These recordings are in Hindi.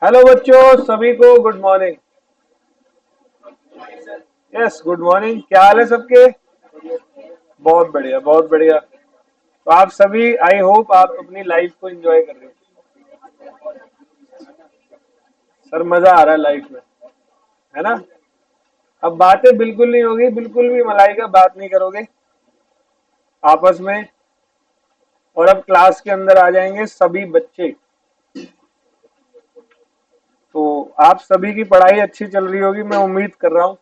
हेलो बच्चों, सभी को good morning. Yes, good morning. क्या हाल है सबके? बहुत बढ़िया, बहुत बढ़िया। तो आप सभी, आई होप आप अपनी लाइफ को एंजॉय कर रहे हो। सर, मजा आ रहा है लाइफ में, है ना? अब बातें बिल्कुल नहीं होगी, बिल्कुल भी मलाई का बात नहीं करोगे आपस में। और अब क्लास के अंदर आ जाएंगे सभी बच्चे। तो आप सभी की पढ़ाई अच्छी चल रही होगी, मैं उम्मीद कर रहा हूँ।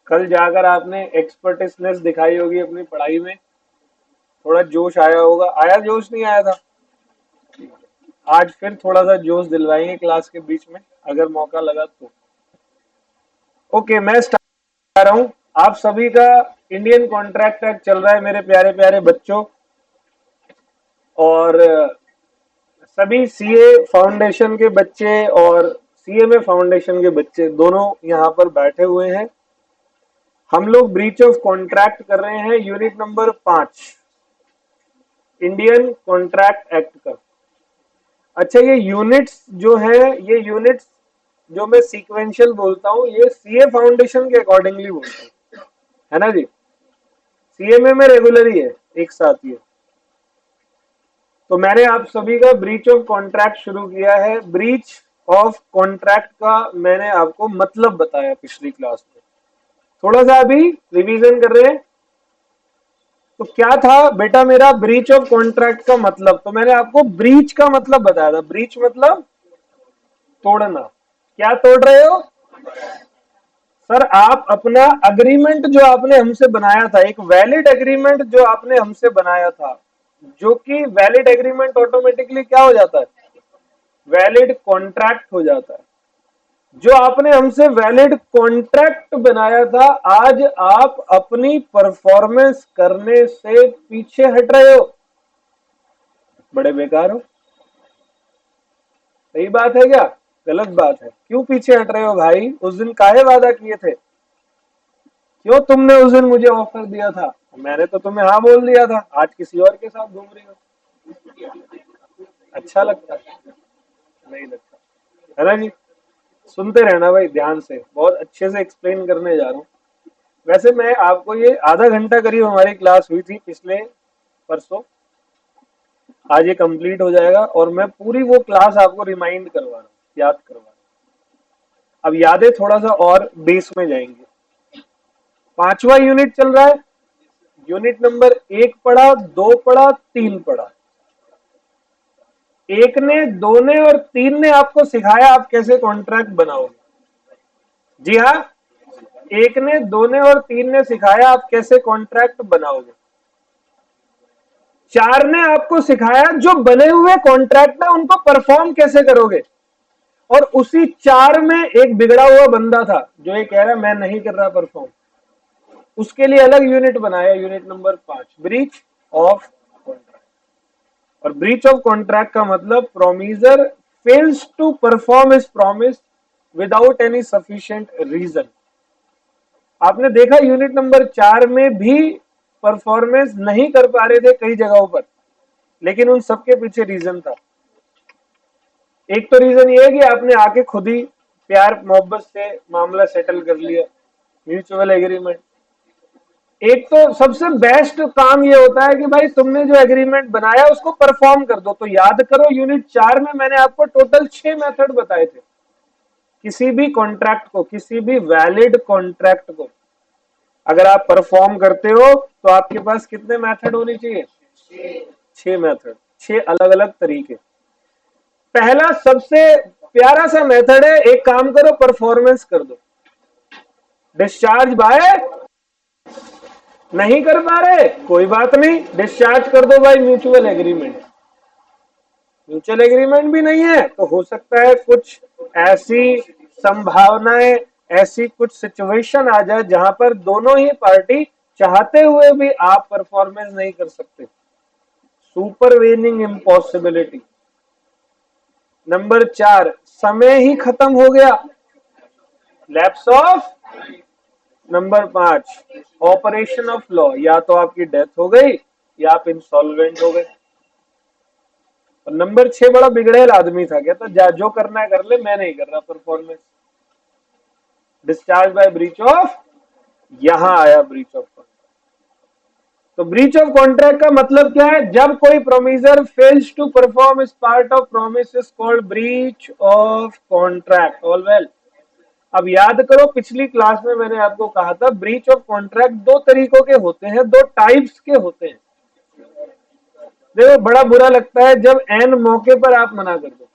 कल जाकर आपने एक्सपर्टिसनेस दिखाई होगी अपनी पढ़ाई में। थोड़ा जोश आया होगा, आया जोश, नहीं आया था? आज फिर थोड़ा सा जोश दिलवाएंगे क्लास के बीच में, अगर मौका लगा तो। ओके, मैं स्टार्ट कर रहा हूँ। आप सभी का इंडियन कॉन्ट्रैक्ट एक्ट चल रहा है मेरे प्यारे प्यारे बच्चों। और सभी सीए फाउंडेशन के बच्चे और सीएमए फाउंडेशन के बच्चे दोनों यहाँ पर बैठे हुए हैं। हम लोग ब्रीच ऑफ कॉन्ट्रैक्ट कर रहे हैं, unit number 5 Indian contract act का। अच्छा, ये यूनिट्स जो है, ये यूनिट्स जो मैं सीक्वेंशियल बोलता हूँ, ये सीए फाउंडेशन के अकॉर्डिंगली बोलता हूँ, है ना जी? सीएमए में रेगुलर ही है, एक साथ ही है। तो मैंने आप सभी का ब्रीच ऑफ कॉन्ट्रैक्ट शुरू किया है। ब्रीच ऑफ कॉन्ट्रैक्ट का मैंने आपको मतलब बताया पिछली क्लास में। थोड़ा सा अभी रिवीजन कर रहे हैं। तो क्या था बेटा मेरा ब्रीच ऑफ कॉन्ट्रैक्ट का मतलब? तो मैंने आपको ब्रीच का मतलब बताया था। ब्रीच मतलब तोड़ना। क्या तोड़ रहे हो सर? आप अपना अग्रीमेंट जो आपने हमसे बनाया था, एक वैलिड एग्रीमेंट जो आपने हमसे बनाया था, जो कि वैलिड एग्रीमेंट ऑटोमेटिकली क्या हो जाता है? वैलिड कॉन्ट्रैक्ट हो जाता है। जो आपने हमसे वैलिड कॉन्ट्रैक्ट बनाया था, आज आप अपनी परफॉर्मेंस करने से पीछे हट रहे हो। बड़े बेकार हो। सही बात है क्या? गलत बात है? क्यों पीछे हट रहे हो भाई? उस दिन काहे वादा किए थे? क्यों तुमने उस दिन मुझे ऑफर दिया था? मैंने तो तुम्हें हाँ बोल दिया था, आज किसी और के साथ घूम रही हो। अच्छा लगता है? नहीं लगता, है ना जी? सुनते रहना भाई ध्यान से, बहुत अच्छे से एक्सप्लेन करने जा रहा हूँ। वैसे मैं आपको ये आधा घंटा करीब हमारी क्लास हुई थी पिछले परसों। आज ये कंप्लीट हो जाएगा और मैं पूरी वो क्लास आपको रिमाइंड करवा रहा हूँ, याद करवा रहा हूँ। अब यादें थोड़ा सा और बेस में जाएंगे। 5वां यूनिट चल रहा है। यूनिट नंबर 1 पढ़ा, 2 पढ़ा, 3 पढ़ा। 1 ने, 2 ने और 3 ने आपको सिखाया आप कैसे कॉन्ट्रैक्ट बनाओगे। जी हाँ, 1 ने, 2 ने और 3 ने सिखाया आप कैसे कॉन्ट्रैक्ट बनाओगे। 4 ने आपको सिखाया जो बने हुए कॉन्ट्रैक्ट है उनको परफॉर्म कैसे करोगे। और उसी 4 में एक बिगड़ा हुआ बंदा था जो ये कह रहा मैं नहीं कर रहा परफॉर्म। उसके लिए अलग यूनिट बनाया, unit number 5 breach of contract. और ब्रीच ऑफ कॉन्ट्रैक्ट का मतलब promisor fails to perform his promise without any sufficient reason. आपने देखा यूनिट नंबर 4 में भी परफॉर्मेंस नहीं कर पा रहे थे कई जगहों पर, लेकिन उन सबके पीछे रीजन था। एक तो रीजन ये है कि आपने आके खुद ही प्यार मोहब्बत से मामला सेटल कर लिया, म्यूचुअल एग्रीमेंट। एक तो सबसे बेस्ट काम ये होता है कि भाई तुमने जो एग्रीमेंट बनाया उसको परफॉर्म कर दो। तो याद करो, यूनिट 4 में मैंने आपको टोटल 6 मेथड बताए थे किसी भी कॉन्ट्रैक्ट को, किसी भी वैलिड कॉन्ट्रैक्ट को अगर आप परफॉर्म करते हो तो आपके पास कितने मेथड होने चाहिए? 6 मेथड, 6 अलग अलग तरीके। पहला सबसे प्यारा सा मेथड है, एक काम करो परफॉर्मेंस कर दो। डिस्चार्ज बाय, नहीं कर पा रहे कोई बात नहीं, डिस्चार्ज कर दो by mutual agreement. Mutual agreement भी नहीं है तो हो सकता है कुछ ऐसी संभावनाएं, ऐसी कुछ सिचुएशन आ जाए जहां पर दोनों ही पार्टी चाहते हुए भी आप परफॉर्मेंस नहीं कर सकते। Supervening impossibility. नंबर 4, समय ही खत्म हो गया, lapse of. Number 5, operation of law, या तो आपकी डेथ हो गई या आप इंसॉल्वेंट हो गए। और नंबर 6 बड़ा बिगड़ेल आदमी था, कहता जा जो करना है कर ले, मैं नहीं कर रहा performance. Discharge by breach of, यहां आया ब्रीच ऑफ कॉन्ट्रैक्ट। तो ब्रीच ऑफ कॉन्ट्रैक्ट का मतलब क्या है? जब कोई promisor fails to perform his part of promise is called breach of contract. All well. अब याद करो, पिछली क्लास में मैंने आपको कहा था ब्रीच ऑफ कॉन्ट्रैक्ट दो तरीकों के होते हैं, दो टाइप्स के होते हैं। देखो बड़ा बुरा लगता है जब एन मौके पर आप मना कर दो।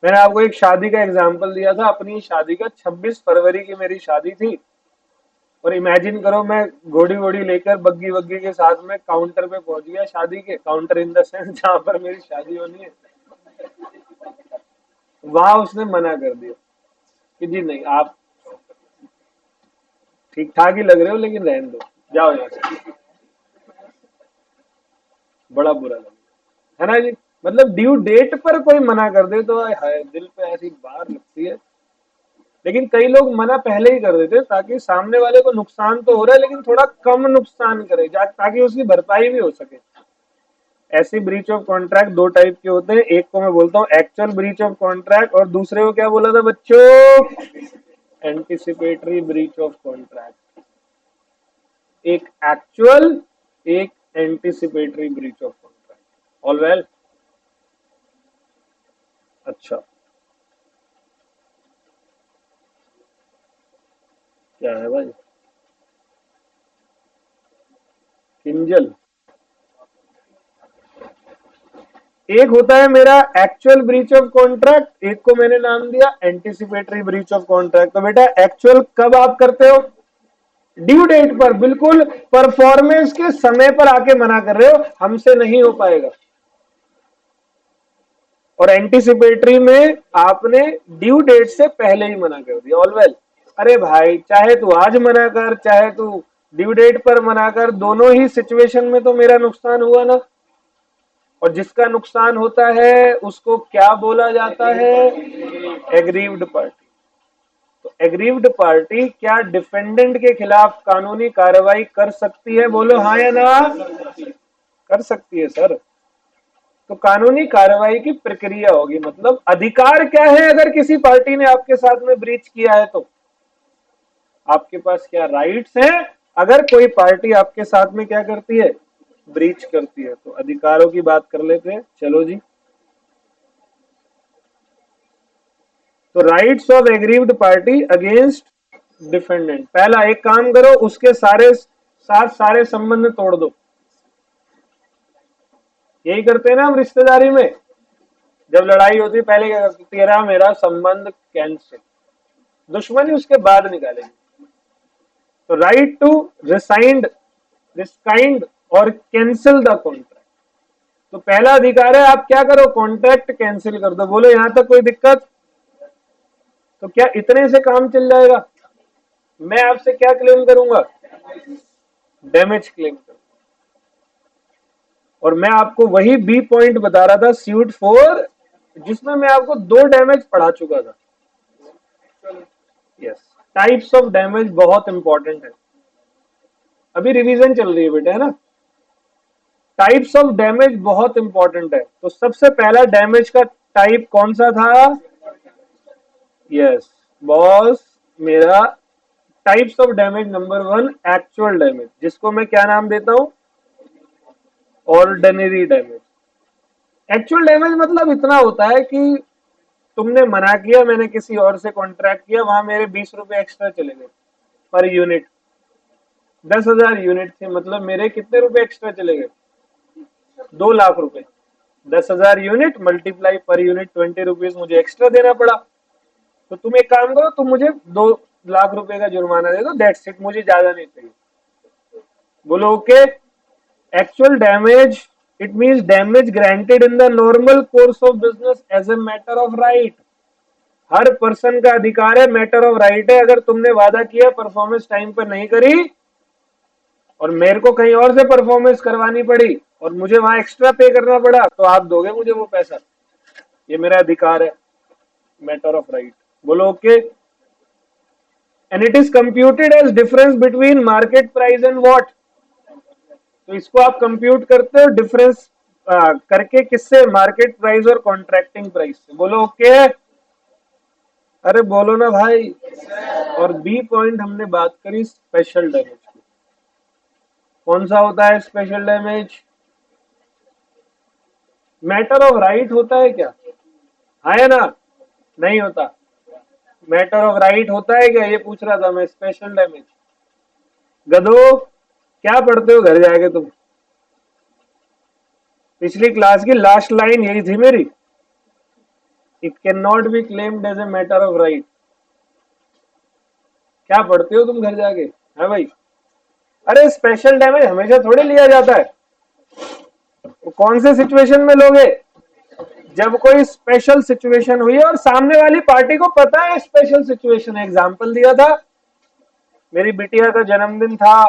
मैंने आपको एक शादी का एग्जांपल दिया था, अपनी शादी का। 26 फरवरी की मेरी शादी थी, और इमेजिन करो मैं घोड़ी वोड़ी लेकर बग्गी वग्गी के साथ में काउंटर पे पहुंच गया, शादी के काउंटर इन द सेंस जहां पर मेरी शादी होनी है। वहां उसने मना कर दिया कि जी नहीं, आप ठीक ठाक ही लग रहे हो लेकिन रहने दो, जाओ यहाँ से। बड़ा बुरा लगा, है ना जी। मतलब ड्यू डेट पर कोई मना कर दे तो हाय, दिल पे ऐसी बार लगती है। लेकिन कई लोग मना पहले ही कर देते ताकि सामने वाले को नुकसान तो हो रहा है लेकिन थोड़ा कम नुकसान करे, ताकि उसकी भरपाई भी हो सके। ऐसी ब्रीच ऑफ कॉन्ट्रैक्ट दो टाइप के होते हैं, एक को मैं बोलता हूँ एक्चुअल ब्रीच ऑफ कॉन्ट्रैक्ट, और दूसरे को क्या बोला था बच्चों? Anticipatory breach of contract. एक एक्चुअल, एक anticipatory breach of contract. All well. अच्छा, क्या है भाई? किंजल। एक होता है मेरा एक्चुअल ब्रीच ऑफ कॉन्ट्रैक्ट, एक को मैंने नाम दिया एंटिसिपेटरी ब्रीच ऑफ कॉन्ट्रैक्ट। तो बेटा एक्चुअल कब आप करते हो? ड्यू डेट पर, बिल्कुल परफॉर्मेंस के समय पर आके मना कर रहे हो, हमसे नहीं हो पाएगा। और एंटिसिपेटरी में आपने ड्यू डेट से पहले ही मना कर दिया। All well. अरे भाई, चाहे तू आज मना कर, चाहे तू ड्यू डेट पर मना कर, दोनों ही सिचुएशन में तो मेरा नुकसान हुआ ना। और जिसका नुकसान होता है उसको क्या बोला जाता है? Aggrieved party. तो एग्रीव्ड पार्टी क्या डिफेंडेंट के खिलाफ कानूनी कार्रवाई कर सकती है? बोलो हाँ या ना। कर सकती है सर। तो कानूनी कार्रवाई की प्रक्रिया होगी, मतलब अधिकार क्या है अगर किसी पार्टी ने आपके साथ में ब्रीच किया है तो? आपके पास क्या राइट्स हैं अगर कोई पार्टी आपके साथ में क्या करती है? ब्रीच करती है। तो अधिकारों की बात कर लेते हैं, चलो जी। तो rights of aggrieved party against defendant. पहला, एक काम करो, उसके सारे साथ सारे संबंध तोड़ दो। यही करते हैं ना हम रिश्तेदारी में। जब लड़ाई होती है पहले क्या करते? तेरा मेरा संबंध कैंसिल। दुश्मनी उसके बाद निकालेंगे। तो राइट टू रिसाइंड, रिस्काइंड और कैंसिल द कॉन्ट्रैक्ट। तो पहला अधिकार है, आप क्या करो? कॉन्ट्रैक्ट कैंसिल कर दो। बोलो यहां तक कोई दिक्कत? तो क्या इतने से काम चल जाएगा? मैं आपसे क्या क्लेम करूंगा? डैमेज क्लेम करूंगा। और मैं आपको वही बी पॉइंट बता रहा था सूट 4, जिसमें मैं आपको दो डैमेज पढ़ा चुका था। यस। टाइप्स ऑफ डैमेज बहुत इंपॉर्टेंट है, अभी रिवीजन चल रही है बेटा, है ना। टाइप्स ऑफ डैमेज बहुत इंपॉर्टेंट है। तो सबसे पहला डैमेज का टाइप कौन सा था? यस बॉस, मेरा types of damage number 1 actual damage, जिसको मैं क्या नाम देता हूं? Ordinary damage. एक्चुअल डैमेज मतलब इतना होता है कि तुमने मना किया, मैंने किसी और से कॉन्ट्रैक्ट किया, वहां मेरे 20 रुपए एक्स्ट्रा चले गए पर यूनिट। 10,000 यूनिट थे, मतलब मेरे कितने रुपए एक्स्ट्रा चले गए? 2 लाख रुपए। 10,000 unit multiply per unit 20 rupees मुझे एक्स्ट्रा देना पड़ा। तो तुम एक काम करो, तुम मुझे 2 लाख रुपए का जुर्माना दे दो, दैट्स इट, मुझे ज्यादा नहीं चाहिए। बोलो okay. Actual damage, it means damage granted in the normal course of business as a matter of right. हर पर्सन का अधिकार है, मैटर ऑफ राइट है। अगर तुमने वादा किया, परफॉर्मेंस टाइम पर नहीं करी और मेरे को कहीं और से परफॉर्मेंस करवानी पड़ी और मुझे वहां एक्स्ट्रा पे करना पड़ा, तो आप दोगे मुझे वो पैसा। ये मेरा अधिकार है, मैटर ऑफ राइट। बोलो okay. And it is computed age difference between market price and what. तो इसको आप कंप्यूट करते हो डिफरेंस करके किससे? मार्केट प्राइस और कॉन्ट्रैक्टिंग प्राइस से। बोलो ओके है? अरे बोलो ना भाई। और बी पॉइंट हमने बात करी स्पेशल डैमेज की। कौन सा होता है special damage? Matter of right होता है क्या? है ना? नहीं होता। मैटर ऑफ राइट होता है क्या, ये पूछ रहा था मैं। Special damage. गधो, क्या पढ़ते हो घर जाके तुम? पिछली क्लास की लास्ट लाइन यही थी मेरी। It can not be claimed as a matter of right. क्या पढ़ते हो तुम घर जाके? है भाई? अरे स्पेशल डैमेज हमेशा थोड़ी लिया जाता है। तो कौन से सिचुएशन में लोगे? जब कोई स्पेशल सिचुएशन हुई है और सामने वाली पार्टी को पता है स्पेशल सिचुएशन है। एग्जाम्पल दिया था, मेरी बिटिया का जन्मदिन था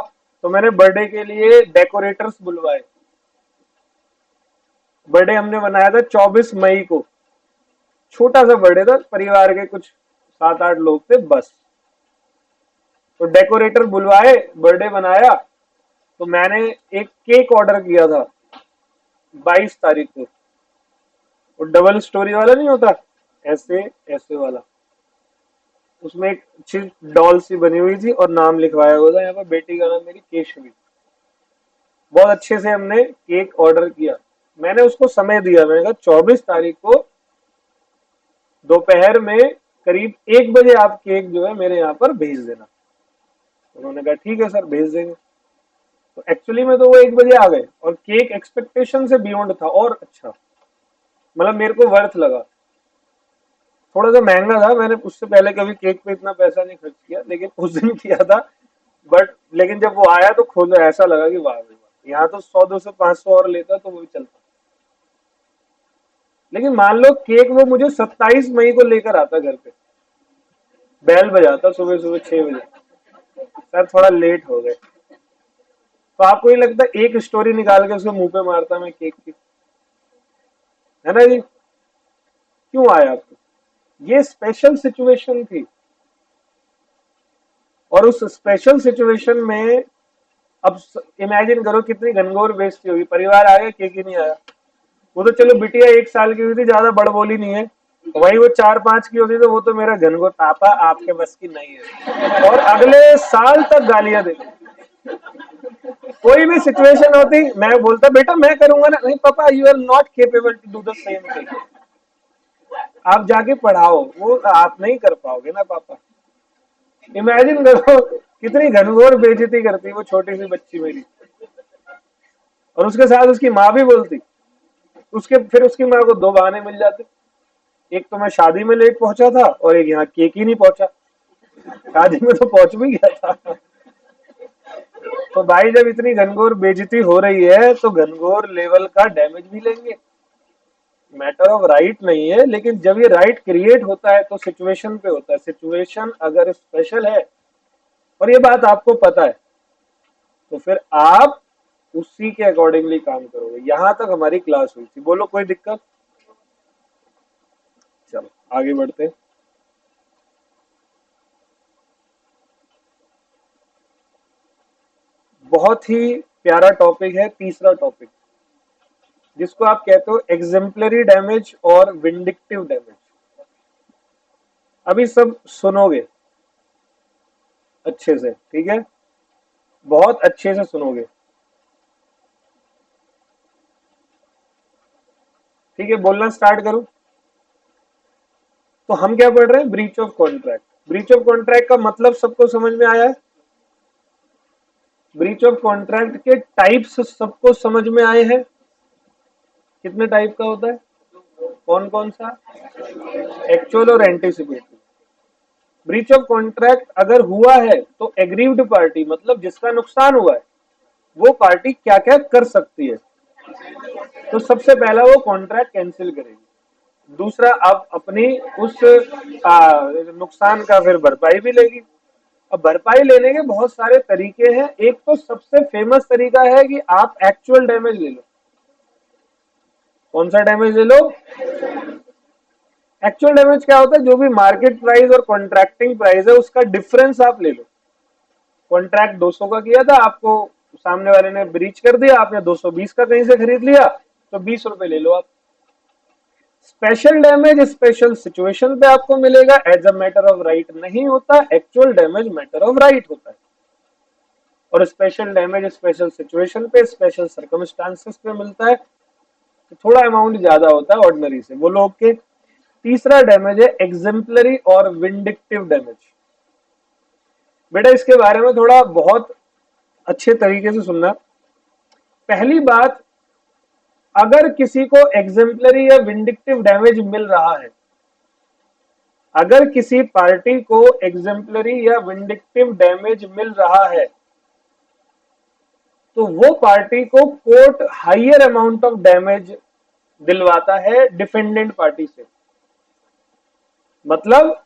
तो मैंने बर्थडे के लिए डेकोरेटर्स बुलवाए। बर्थडे हमने बनाया था 24 मई को। छोटा सा बर्थडे था, परिवार के कुछ 7-8 लोग थे बस। तो डेकोरेटर बुलवाए, बर्थडे बनाया। तो मैंने एक केक ऑर्डर किया था 22 तारीख को। वो डबल स्टोरी वाला नहीं होता, ऐसे ऐसे वाला। उसमें एक अच्छी डॉल सी बनी हुई थी और नाम लिखवाया हुआ था यहाँ पर, बेटी का नाम मेरी केशवी। बहुत अच्छे से हमने केक ऑर्डर किया। मैंने उसको समय दिया, मैंने कहा 24 तारीख को दोपहर में करीब 1 बजे आप केक जो है मेरे यहाँ पर भेज देना। उन्होंने कहा ठीक है सर, भेज देंगे। तो एक्चुअली में तो वो 1 बजे आ गए और केक एक्सपेक्टेशन से बियॉन्ड था और अच्छा, मतलब मेरे को वर्थ लगा। थोड़ा सा महंगा था, मैंने उससे पहले कभी केक पे इतना पैसा नहीं खर्च किया, लेकिन उस दिन किया था। बट लेकिन जब वो आया तो खोलो ऐसा लगा कि वाह भाई वाह, यहाँ तो 100, 200, 500 और लेता तो वो भी चलता। लेकिन मान लो केक वो मुझे 27 मई को लेकर आता घर पे, बैल बजाता सुबह सुबह 6 बजे। सर थोड़ा लेट हो गए। तो आपको ये लगता है एक स्टोरी निकाल के उसके मुंह पे मारता मैं केक की? है ना जी? क्यों आया आपको? ये स्पेशल सिचुएशन थी। और उस स्पेशल सिचुएशन में अब इमेजिन करो कितनी घनघोर बेइज्जती होगी। परिवार आ गया, केक ही नहीं आया। वो तो चलो बिटिया 1 साल की हुई थी, ज्यादा बड़बोली नहीं है। वही वो 4-5 की होती तो वो तो मेरा घनघोर, पापा आपके बस की नहीं है, और अगले साल तक गालियां देते। कोई भी सिचुएशन होती मैं बोलता बेटा मैं करूंगा ना। नहीं पापा, you are not capable to do the same thing. आप जाके पढ़ाओ, वो आप नहीं कर पाओगे ना पापा। इमेजिन करो कितनी घनघोर बेइज्जती करती वो छोटी सी बच्ची मेरी। और उसके साथ उसकी माँ भी बोलती। उसके फिर उसकी माँ को 2 बहाने मिल जाते। एक तो मैं शादी में लेट पहुंचा था और एक यहाँ केक ही नहीं पहुंचा। शादी में तो पहुंच भी गया था। तो भाई जब इतनी घनघोर बेइज्जती हो रही है तो घनघोर लेवल का डैमेज भी लेंगे। मैटर ऑफ राइट नहीं है, लेकिन जब ये राइट क्रिएट होता है तो सिचुएशन पे होता है। सिचुएशन अगर स्पेशल है और ये बात आपको पता है तो फिर आप उसी के अकॉर्डिंगली काम करोगे। यहां तक हमारी क्लास हुई थी। बोलो कोई दिक्कत? चलो आगे बढ़ते हैं। बहुत ही प्यारा टॉपिक है तीसरा टॉपिक, जिसको आप कहते हो एग्जेम्पलरी डैमेज और विंडिक्टिव डैमेज। अभी सब सुनोगे अच्छे से, ठीक है? बहुत अच्छे से सुनोगे, ठीक है? बोलना स्टार्ट करूं? तो हम क्या पढ़ रहे हैं? Breach of contract. Breach of contract का मतलब सबको समझ में आया है? ब्रीच ऑफ कॉन्ट्रैक्ट के टाइप्स सबको समझ में आए हैं? कितने टाइप का होता है? कौन कौन सा? एक्चुअल और एंटीसिपेटरी। ब्रीच ऑफ कॉन्ट्रैक्ट अगर हुआ है तो एग्रीव्ड पार्टी, मतलब जिसका नुकसान हुआ है, वो पार्टी क्या क्या कर सकती है? तो सबसे पहला वो कॉन्ट्रैक्ट कैंसिल करेगी। दूसरा अब अपनी उस नुकसान का फिर भरपाई भी लेगी। अब भरपाई लेने के बहुत सारे तरीके हैं। एक तो सबसे फेमस तरीका है कि आप एक्चुअल डैमेज ले लो। कौन सा डैमेज ले लो? एक्चुअल डैमेज क्या होता है? जो भी मार्केट प्राइस और कॉन्ट्रैक्टिंग प्राइस है उसका डिफरेंस आप ले लो। कॉन्ट्रैक्ट 200 का किया था, आपको सामने वाले ने ब्रीच कर दिया, आपने 220 का कहीं से खरीद लिया, तो 20 रुपए ले लो आप। स्पेशल डैमेज स्पेशल सिचुएशन पे आपको मिलेगा, as a matter of right नहीं होता, actual damage matter of right होता है। और स्पेशल डैमेज स्पेशल सिचुएशन पे स्पेशल सर्कमस्टांसेस पे मिलता है, तो थोड़ा अमाउंट ज्यादा होता है ऑर्डिनरी से, बोलो ओके। तीसरा डैमेज है एग्जेम्पलरी और विंडिक्टिव डैमेज। बेटा इसके बारे में थोड़ा बहुत अच्छे तरीके से सुनना। पहली बात, अगर किसी को एग्जेम्पलरी या विंडिक्टिव डैमेज मिल रहा है, अगर किसी पार्टी को एग्जेम्पलरी या विंडिक्टिव डैमेज मिल रहा है, तो वो पार्टी को court higher amount of damage दिलवाता है डिफेंडेंट पार्टी से। मतलब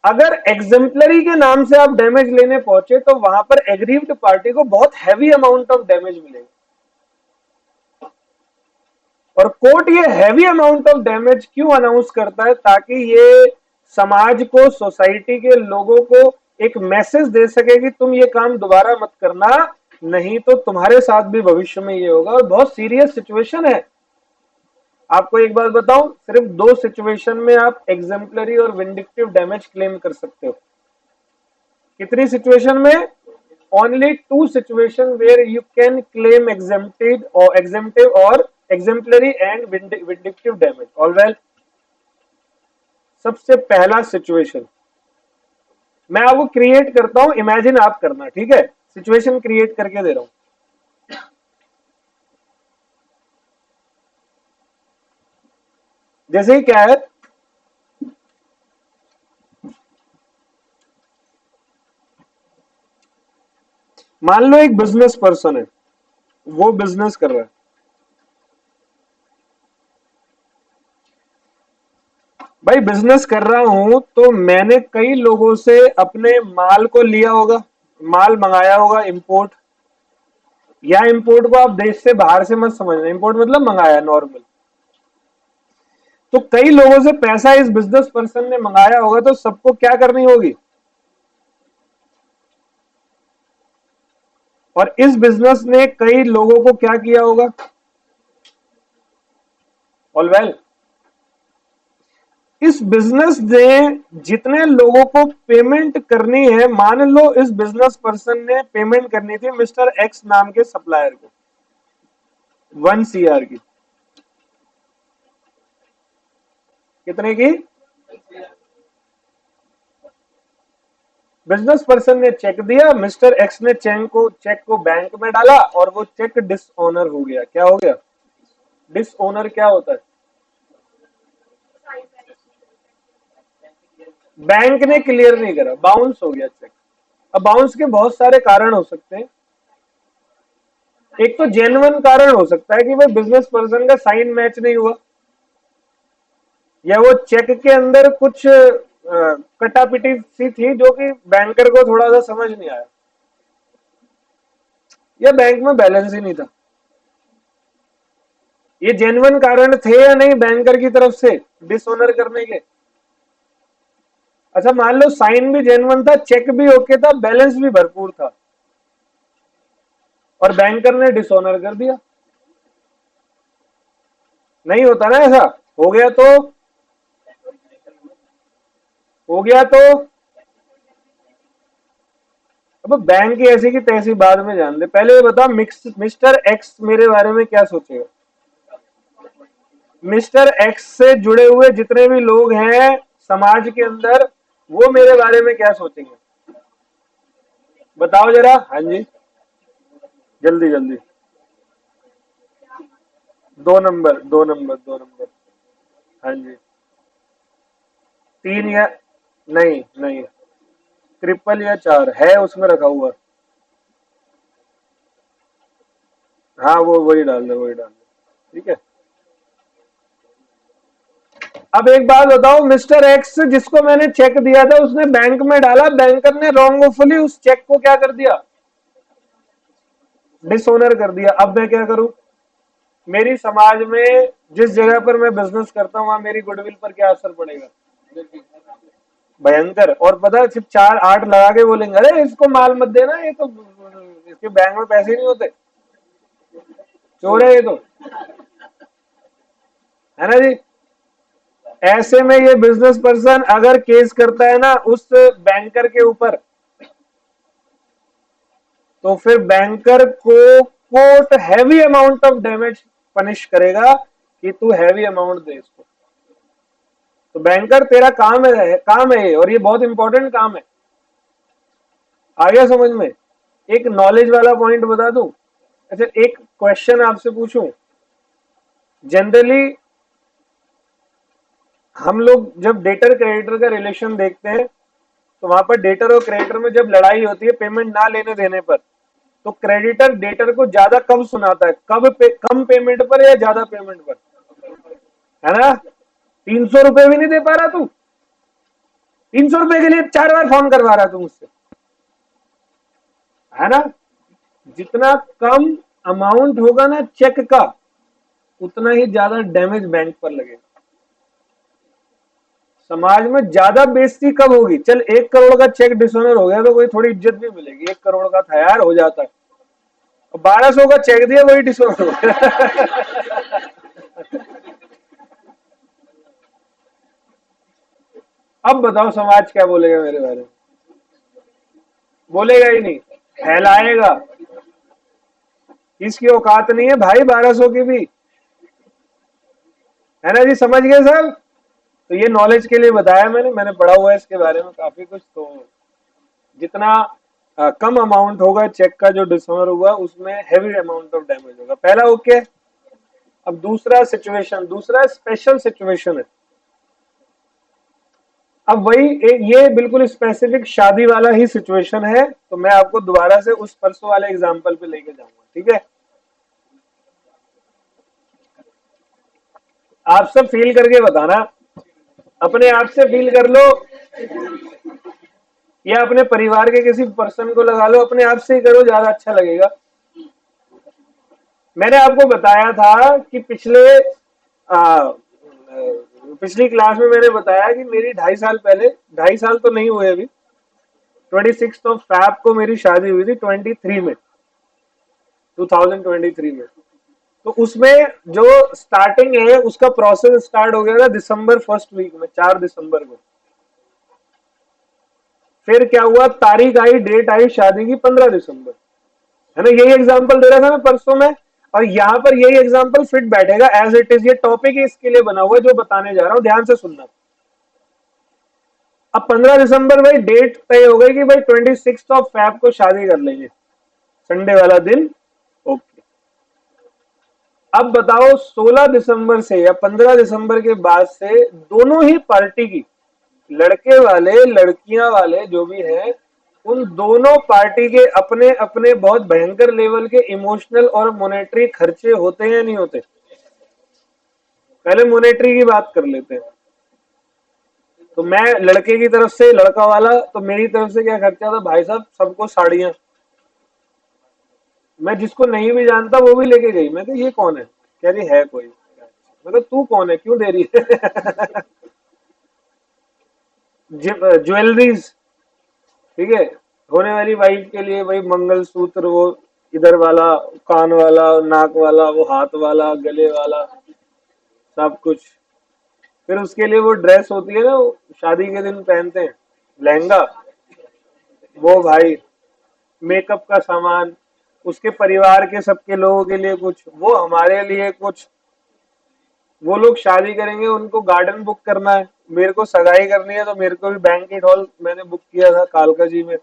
अगर एग्जेम्पलरी के नाम से आप डैमेज लेने पहुंचे तो वहां पर एग्रीव्ड पार्टी को बहुत हैवी अमाउंट ऑफ डैमेज मिलेगा, और कोर्ट ये हैवी अमाउंट ऑफ डैमेज क्यों अनाउंस करता है, ताकि ये समाज को, सोसाइटी के लोगों को एक मैसेज दे सके कि तुम ये काम दोबारा मत करना, नहीं तो तुम्हारे साथ भी भविष्य में ये होगा। और बहुत सीरियस सिचुएशन है। आपको एक बात बताऊं, सिर्फ 2 सिचुएशन में आप एग्जेम्पलरी और विंडिक्टिव डैमेज क्लेम कर सकते हो। कितनी सिचुएशन में? Only 2 situation where you can claim exemptive और exemplary and vindictive damage. All well, सबसे पहला सिचुएशन मैं आपको क्रिएट करता हूं, इमेजिन आप करना, ठीक है? सिचुएशन क्रिएट करके दे रहा हूं। जैसे ही क्या है, मान लो एक बिजनेस पर्सन है, वो बिजनेस कर रहा है। भाई बिजनेस कर रहा हूं तो मैंने कई लोगों से अपने माल को लिया होगा, माल मंगाया होगा, इंपोर्ट। या इंपोर्ट को आप देश से बाहर से मत समझना, इंपोर्ट मतलब मंगाया नॉर्मल। तो कई लोगों से पैसा इस बिजनेस पर्सन ने मंगाया होगा, तो सबको क्या करनी होगी? और इस बिजनेस ने कई लोगों को क्या किया होगा? ऑल वेल, इस बिजनेस ने जितने लोगों को पेमेंट करनी है, मान लो इस बिजनेस पर्सन ने पेमेंट करनी थी मिस्टर एक्स नाम के सप्लायर को 1 CR की। कितने की? बिजनेस पर्सन ने चेक दिया, मिस्टर एक्स ने चेक को बैंक में डाला और वो चेक डिसऑनर हो गया। क्या हो गया? डिसऑनर क्या होता है? बैंक ने क्लियर नहीं करा, बाउंस हो गया चेक। अब बाउंस के बहुत सारे कारण हो सकते हैं। एक तो जेन्युइन कारण हो सकता है कि भाई बिजनेस पर्सन का साइन मैच नहीं हुआ, या वो चेक के अंदर कुछ कटापिटी सी थी जो कि बैंकर को थोड़ा सा समझ नहीं आया, या बैंक में बैलेंस ही नहीं था। ये जेन्युइन कारण थे या नहीं बैंकर की तरफ से डिसऑनर करने के? अच्छा मान लो साइन भी जेन्युइन था, चेक भी ओके था, बैलेंस भी भरपूर था, और बैंकर ने डिसऑनर कर दिया। नहीं होता ना ऐसा? हो गया तो हो गया तो अब बैंक की ऐसी की तैसी बाद में जान दे, पहले ये बता मिस्टर एक्स मेरे बारे में क्या सोचेगा? मिस्टर एक्स से जुड़े हुए जितने भी लोग हैं समाज के अंदर, वो मेरे बारे में क्या सोचेंगे? बताओ जरा। हाँ जी, जल्दी जल्दी। 2 नंबर, 2 नंबर, 2 नंबर। हाँ जी। 3 या नहीं नहीं, ट्रिपल या 4 है उसमें रखा हुआ। हाँ वो वही डाल दे, वही डाल दे, ठीक है। अब एक बात बताओ, मिस्टर एक्स जिसको मैंने चेक दिया था उसने बैंक में डाला, बैंकर ने रॉन्गफुली उस चेक को क्या कर दिया? डिसऑनर कर दिया। अब मैं क्या करूं? मेरी समाज में जिस जगह पर मैं बिजनेस करता हूं, वहां मेरी गुडविल पर क्या असर पड़ेगा? भयंकर। और पता है, सिर्फ 4-8 लगा के बोलेंगे अरे इसको माल मत देना, ये तो इसके बैंक में पैसे नहीं होते, चोर है ये तो। है ना जी। ऐसे में ये बिजनेस पर्सन अगर केस करता है ना उस बैंकर के ऊपर, तो फिर बैंकर को court heavy amount of damage punish करेगा कि तू हैवी अमाउंट दे इसको। तो बैंकर तेरा काम है ये, और ये बहुत इंपॉर्टेंट काम है। आ गया समझ में? एक नॉलेज वाला पॉइंट बता दूं। अच्छा, एक क्वेश्चन आपसे पूछूं। जनरली हम लोग जब डेटर क्रेडिटर का रिलेशन देखते हैं, तो वहां पर डेटर और क्रेडिटर में जब लड़ाई होती है पेमेंट ना लेने देने पर, तो क्रेडिटर डेटर को ज्यादा कब सुनाता है, कम पेमेंट पर या ज्यादा पेमेंट पर? है ना? 300 रुपए भी नहीं दे पा रहा तू, 300 रुपए के लिए 4 बार फोन करवा रहा तू मुझसे, है ना? जितना कम अमाउंट होगा ना चेक का, उतना ही ज्यादा डैमेज बैंक पर लगेगा। समाज में ज्यादा बेइज्जती कब होगी? चल 1 करोड़ का चेक डिसऑनर हो गया तो कोई थोड़ी इज्जत भी मिलेगी, 1 करोड़ का था यार, हो जाता है। 1200 का चेक दिया वही डिसऑनर हो गया। अब बताओ समाज क्या बोलेगा मेरे बारे में? बोलेगा ही नहीं, फैलाएगा। इसकी औकात नहीं है भाई 1200 की भी, है ना जी? समझ गए सब? तो ये नॉलेज के लिए बताया मैंने पढ़ा हुआ है इसके बारे में काफी कुछ। तो जितना कम अमाउंट होगा चेक का जो डिसऑनर हुआ, उसमें हैवी अमाउंट ऑफ डैमेज होगा। पहला ओके। अब दूसरा स्पेशल सिचुएशन है। अब वही ये बिल्कुल स्पेसिफिक शादी वाला ही सिचुएशन है, तो मैं आपको दोबारा से उस परसों वाले एग्जांपल पे लेके जाऊंगा, ठीक है? आप सब फील करके बताना, अपने आप से फील कर लो या अपने परिवार के किसी पर्सन को लगा लो, अपने आप से ही करो, ज्यादा अच्छा लगेगा। मैंने आपको बताया था कि पिछली क्लास में मैंने बताया कि मेरी 2.5 साल पहले, 2.5 साल तो नहीं हुए अभी, 26 को मेरी शादी हुई थी, 2023 में। तो उसमें जो स्टार्टिंग है उसका प्रोसेस स्टार्ट हो गया था दिसंबर फर्स्ट वीक में, 4 दिसंबर को। फिर क्या हुआ, तारीख आई, डेट आई शादी की 15 दिसंबर, है ना? यही एग्जांपल दे रहा था मैं परसों में, और यहां पर यही एग्जांपल फिट बैठेगा एज इट इज। ये टॉपिक इसके लिए बना हुआ है जो बताने जा रहा हूं, ध्यान से सुनना। अब 15 दिसंबर भाई डेट तय हो गई कि भाई 26 को शादी कर लेंगे, संडे वाला दिन। ओके। अब बताओ 16 दिसंबर से या 15 दिसंबर के बाद से दोनों ही पार्टी की, लड़के वाले लड़कियां वाले जो भी है, उन दोनों पार्टी के अपने अपने बहुत भयंकर लेवल के इमोशनल और मॉनेटरी खर्चे होते हैं, नहीं होते? पहले मॉनेटरी की बात कर लेते हैं। तो मैं लड़के की तरफ से, लड़का वाला, तो मेरी तरफ से क्या खर्चा था भाई साहब? सबको साड़ियां। मैं जिसको नहीं भी जानता वो भी लेके गई। मैं तो ये कौन है? कह रही है कोई। मतलब तू कौन है, क्यों दे रही है? ज्वेलरीज, ठीक है, होने वाली वाइफ के लिए वही मंगलसूत्र, वो इधर वाला, कान वाला, नाक वाला, वो हाथ वाला, गले वाला, सब कुछ। फिर उसके लिए वो ड्रेस होती है ना, वो शादी के दिन पहनते हैं, लहंगा, वो भाई। मेकअप का सामान, उसके परिवार के सबके लोगों के लिए कुछ, वो हमारे लिए कुछ। वो लोग शादी करेंगे, उनको गार्डन बुक करना है, मेरे को सगाई करनी है तो मेरे को भी बैंकेट हॉल मैंने बुक किया था कालका जी में,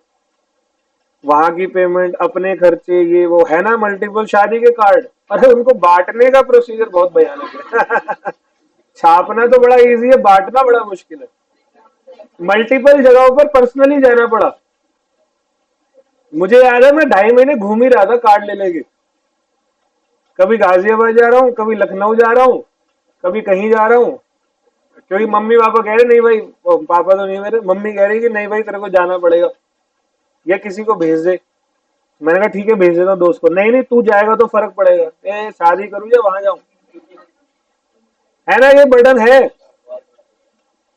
वहां की पेमेंट, अपने खर्चे, ये वो, है ना? मल्टीपल शादी के कार्ड। अरे उनको बांटने का प्रोसीजर बहुत भयानक है। छापना तो बड़ा इजी है, बांटना बड़ा मुश्किल है। मल्टीपल जगहों पर पर्सनली जाना पड़ा। मुझे याद है मैं 2.5 महीने घूम ही रहा था कार्ड ले लेके। कभी गाजियाबाद जा रहा हूँ, कभी लखनऊ जा रहा हूँ, कभी कहीं जा रहा हूँ, क्योंकि मम्मी पापा कह रहे नहीं भाई, पापा तो नहीं मेरे, मम्मी कह रही कि नहीं भाई तेरे को जाना पड़ेगा, या किसी को भेज दे। मैंने कहा ठीक है भेज देता हूँ दोस्त को। नहीं नहीं, तू जाएगा तो फर्क पड़ेगा। शादी करूँ या वहां जाऊं? है ना? ये बर्डन है।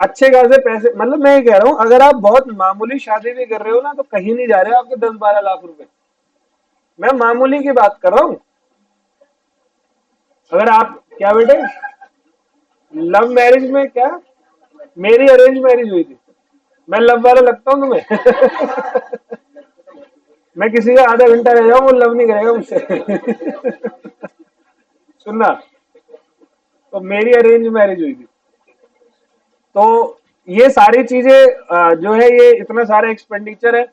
अच्छे खासे पैसे, मतलब मैं ये कह रहा हूँ अगर आप बहुत मामूली शादी भी कर रहे हो ना, तो कहीं नहीं जा रहे हो आपके 10-12 लाख रुपए। मैं मामूली की बात कर रहा हूँ। अगर आप, क्या बेटे? लव मैरिज में क्या, मेरी अरेंज मैरिज हुई थी। मैं लव वाला लगता हूँ तुम्हें? मैं किसी का आधा घंटा रह जाऊं वो लव नहीं करेगा मुझसे। सुनना, तो मेरी अरेंज मैरिज हुई थी। तो ये सारी चीजें जो है, ये इतना सारा एक्सपेंडिचर है।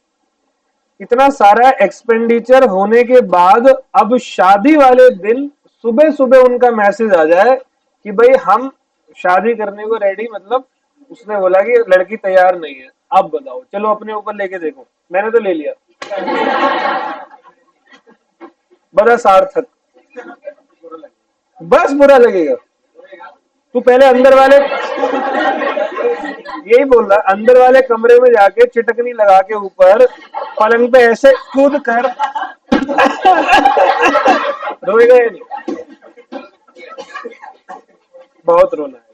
इतना सारा एक्सपेंडिचर होने के बाद अब शादी वाले दिन सुबह सुबह उनका मैसेज आ जाए कि भाई हम शादी करने को रेडी, मतलब उसने बोला कि लड़की तैयार नहीं है, अब बताओ, चलो अपने ऊपर लेके देखो। मैंने तो ले लिया, बड़ा सार्थक। बस बुरा लगेगा। तू पहले अंदर वाले, यही बोल रहा, अंदर वाले कमरे में जाके चिटकनी लगा के ऊपर पलंग पे ऐसे कूद कर रोएगा या नहीं? बहुत रोना है।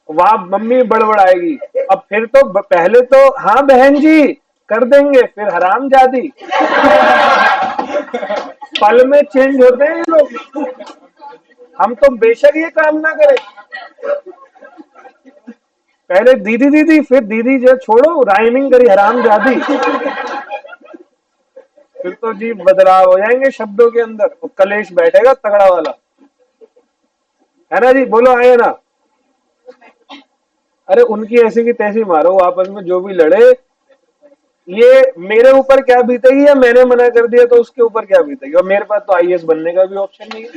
वहां मम्मी बड़बड़ाएगी। अब फिर तो पहले तो हाँ बहन जी कर देंगे, फिर हराम जादी। पल में चेंज होते हैं ये लोग। हम तो बेशक ये काम ना करें, पहले दीदी दीदी, फिर दीदी जो छोड़ो राइमिंग करी हराम जादी। फिर तो जी बदलाव हो जाएंगे शब्दों के अंदर, तो कलेश बैठेगा तगड़ा वाला, है ना जी? बोलो आए ना। अरे उनकी ऐसी की तैसी मारो, आपस में जो भी लड़े, ये मेरे ऊपर क्या बीतेगी, या मैंने मना कर दिया तो उसके ऊपर क्या बीतेगी। और मेरे पास तो आईएएस बनने का भी ऑप्शन नहीं है।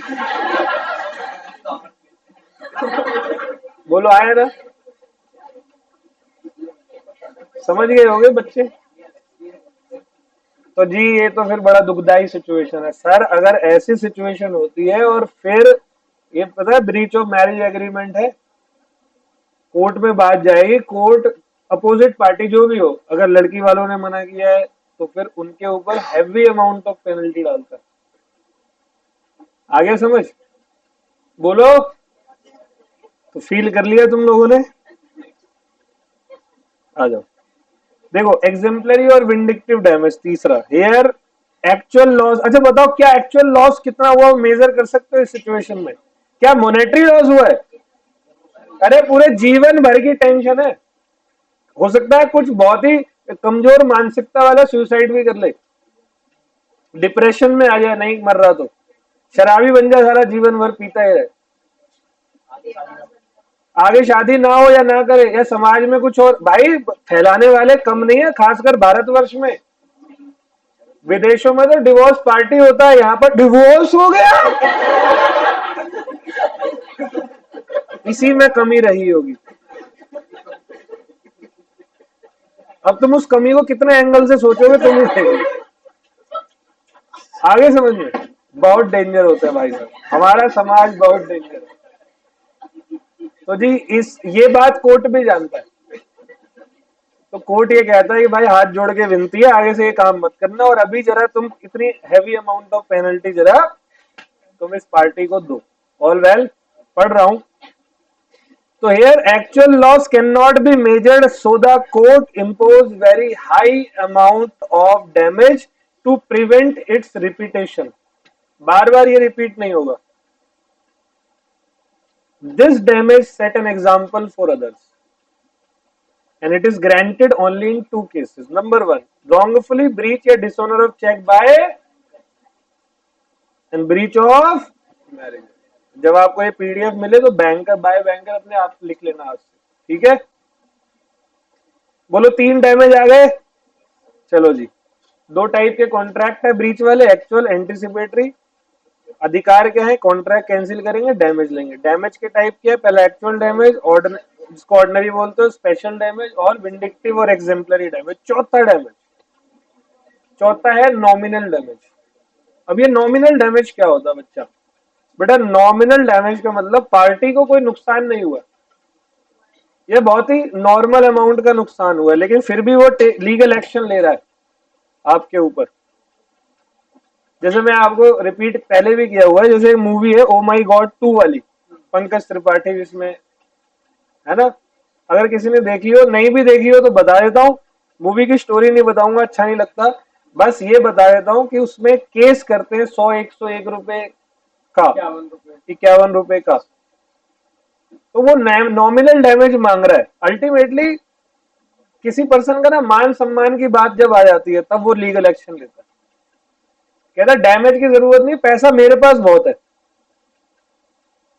बोलो आए ना। समझ गए होंगे बच्चे। तो जी ये तो फिर बड़ा दुखदाई सिचुएशन है सर, अगर ऐसी सिचुएशन होती है और फिर ये पता है ब्रीच ऑफ मैरिज एग्रीमेंट है, कोर्ट में बात जाएगी। कोर्ट अपोजिट पार्टी जो भी हो, अगर लड़की वालों ने मना किया है तो फिर उनके ऊपर हैवी अमाउंट ऑफ पेनल्टी डालता है। आगे समझ? बोलो। तो फील कर लिया तुम लोगों ने? आ जाओ। देखो एग्जेम्पलरी और विंडिक्टिव डैमेज तीसरा, हेयर एक्चुअल लॉस। अच्छा बताओ, क्या एक्चुअल लॉस कितना हुआ मेजर कर सकते हो इस सिचुएशन में? क्या मोनेटरी लॉस हुआ है? अरे पूरे जीवन भर की टेंशन है। हो सकता है कुछ बहुत ही कमजोर मानसिकता वाला सुसाइड भी कर ले, डिप्रेशन में आ जाए, नहीं मर रहा तो शराबी बन जाए, सारा जीवन भर पीता है, आगे शादी ना हो या ना करे, या समाज में कुछ और। भाई फैलाने वाले कम नहीं है, खासकर भारतवर्ष में। विदेशों में तो डिवोर्स पार्टी होता है, यहाँ पर डिवोर्स हो गया, इसी में कमी रही होगी। अब तुम उस कमी को कितने एंगल से सोचोगे तुम ही देखेंगे। आगे समझ में, बहुत डेंजर होता है भाई साहब, हमारा समाज बहुत डेंजर है। तो जी इस ये बात कोर्ट भी जानता है। तो कोर्ट ये कहता है कि भाई हाथ जोड़ के विनती है, आगे से ये काम मत करना, और अभी जरा तुम इतनी हैवी अमाउंट ऑफ पेनल्टी जरा तुम इस पार्टी को दो। ऑल वेल, पढ़ रहा हूं। तो here actual loss cannot be measured, so the court impose very high amount of damage to prevent its repetition. बार बार ये रिपीट नहीं होगा। This damage set an example for others, and it is granted only in two cases. Number one, wrongfully breach या dishonor of check by and breach of marriage. जब आपको ये पीडीएफ मिले तो बैंकर बाय बैंकर अपने आप लिख लेना आज से, ठीक है? बोलो तीन डैमेज आ गए। चलो जी, दो टाइप के कॉन्ट्रैक्ट है ब्रीच वाले, एक्चुअल, एंटिसिपेटरी। अधिकार क्या है? कॉन्ट्रैक्ट कैंसिल करेंगे, डैमेज लेंगे। डैमेज के टाइप क्या है? पहला एक्चुअल डैमेज, जिसको ऑर्डिनरी बोलते हो, स्पेशल डैमेज, और विंडिक्टिव और एग्जेम्पलरी डैमेज। चौथा डैमेज, चौथा है नॉमिनल डैमेज। अब ये नॉमिनल डैमेज क्या होता है बच्चा? बेटा नॉमिनल डैमेज का मतलब पार्टी को कोई नुकसान नहीं हुआ, ये बहुत ही नॉर्मल अमाउंट का नुकसान हुआ है, लेकिन फिर भी वो लीगल एक्शन ले रहा है आपके ऊपर। जैसे मैं आपको रिपीट पहले भी किया हुआ है, जैसे मूवी है ओ माई गॉड 2 वाली, पंकज त्रिपाठी जिसमें, है ना? अगर किसी ने देखी हो, नहीं भी देखी हो तो बता देता हूँ। मूवी की स्टोरी नहीं बताऊंगा, अच्छा नहीं लगता। बस ये बता देता हूँ कि उसमें केस करते हैं 100 101 रुपए का, 51 रुपए का। तो वो नॉमिनल डैमेज मांग रहा है। अल्टीमेटली किसी पर्सन का ना मान सम्मान की बात जब आ जाती है तब वो लीगल एक्शन लेता है। कहता डैमेज की जरूरत नहीं, पैसा मेरे पास बहुत है।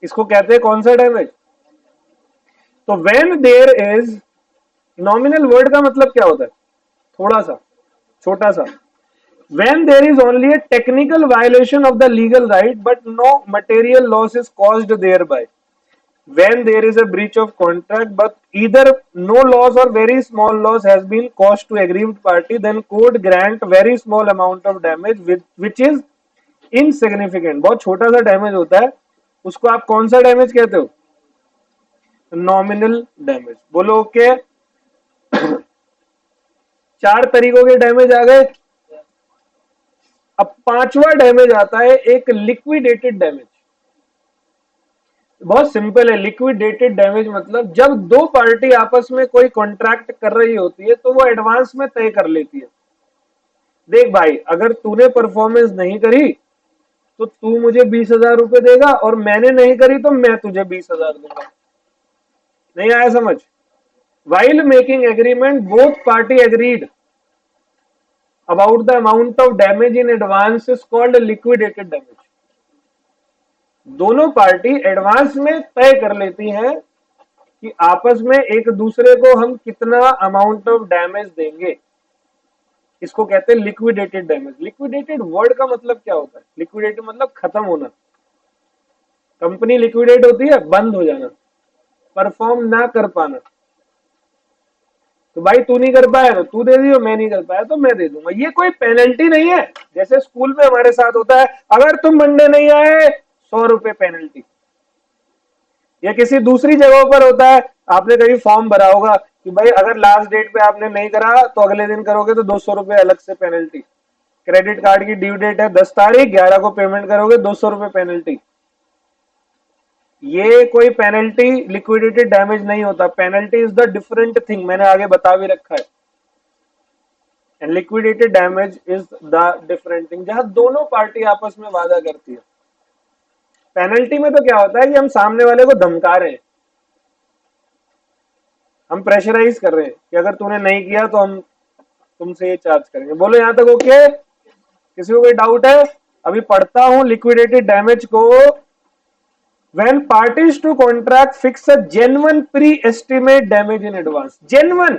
इसको कहते हैं कौन सा डैमेज? तो when there is, nominal word का मतलब क्या होता है? थोड़ा सा, छोटा सा। When there is only a technical violation of the legal right but no material loss is caused thereby. When there is a breach of contract but either no loss or very small loss has been caused to aggrieved party, then court grant very small amount of damage which is insignificant. बहुत छोटा सा डैमेज होता है, उसको आप कौन सा डैमेज कहते हो? Nominal damage. बोलो ओके। चार तरीकों के डैमेज आ गए। अब पांचवा डैमेज आता है एक लिक्विडेटेड डैमेज। बहुत सिंपल है। लिक्विडेटेड डैमेज मतलब जब दो पार्टी आपस में कोई कॉन्ट्रैक्ट कर रही होती है तो वो एडवांस में तय कर लेती है, देख भाई अगर तूने परफॉर्मेंस नहीं करी तो तू मुझे 20,000 रुपए देगा और मैंने नहीं करी तो मैं तुझे 20,000 दूंगा। नहीं आया समझ? While making agreement both party agreed about the amount of damage in advance is called liquidated damage. दोनों पार्टी एडवांस में तय कर लेती हैं कि आपस में एक दूसरे को हम कितना अमाउंट ऑफ डैमेज देंगे। इसको कहते हैं लिक्विडेटेड डैमेज। लिक्विडेटेड वर्ड का मतलब क्या होता है? लिक्विडेटेड मतलब खत्म होना। कंपनी लिक्विडेट होती है, बंद हो जाना, परफॉर्म ना कर पाना। तो भाई तू नहीं कर पाया तो तू दे दियो, मैं नहीं कर पाया तो मैं दे दूंगा। ये कोई पेनल्टी नहीं है। जैसे स्कूल में हमारे साथ होता है, अगर तुम मंडे नहीं आए 100 रुपए पेनल्टी। या किसी दूसरी जगहों पर होता है, आपने कभी फॉर्म भरा होगा कि भाई अगर लास्ट डेट पे आपने नहीं करा तो अगले दिन करोगे तो 200 रुपए अलग से पेनल्टी। क्रेडिट कार्ड की ड्यू डेट है 10 तारीख, 11 को पेमेंट करोगे 200 रुपए पेनल्टी। ये कोई पेनल्टी लिक्विडेटेड डैमेज नहीं होता। Penalty is the different thing, मैंने आगे बता भी रखा है। And liquidated damage is the different thing, जहां दोनों पार्टी आपस में वादा करती है। पेनल्टी में तो क्या होता है कि हम सामने वाले को धमका रहे हैं, हम प्रेशराइज कर रहे हैं कि अगर तूने नहीं किया तो हम तुमसे ये चार्ज करेंगे। बोलो यहां तक ओके? किसी को कोई डाउट है? अभी पढ़ता हूं लिक्विडेटेड डैमेज को। When parties to contract fix a genuine pre-estimate damage in advance, genuine,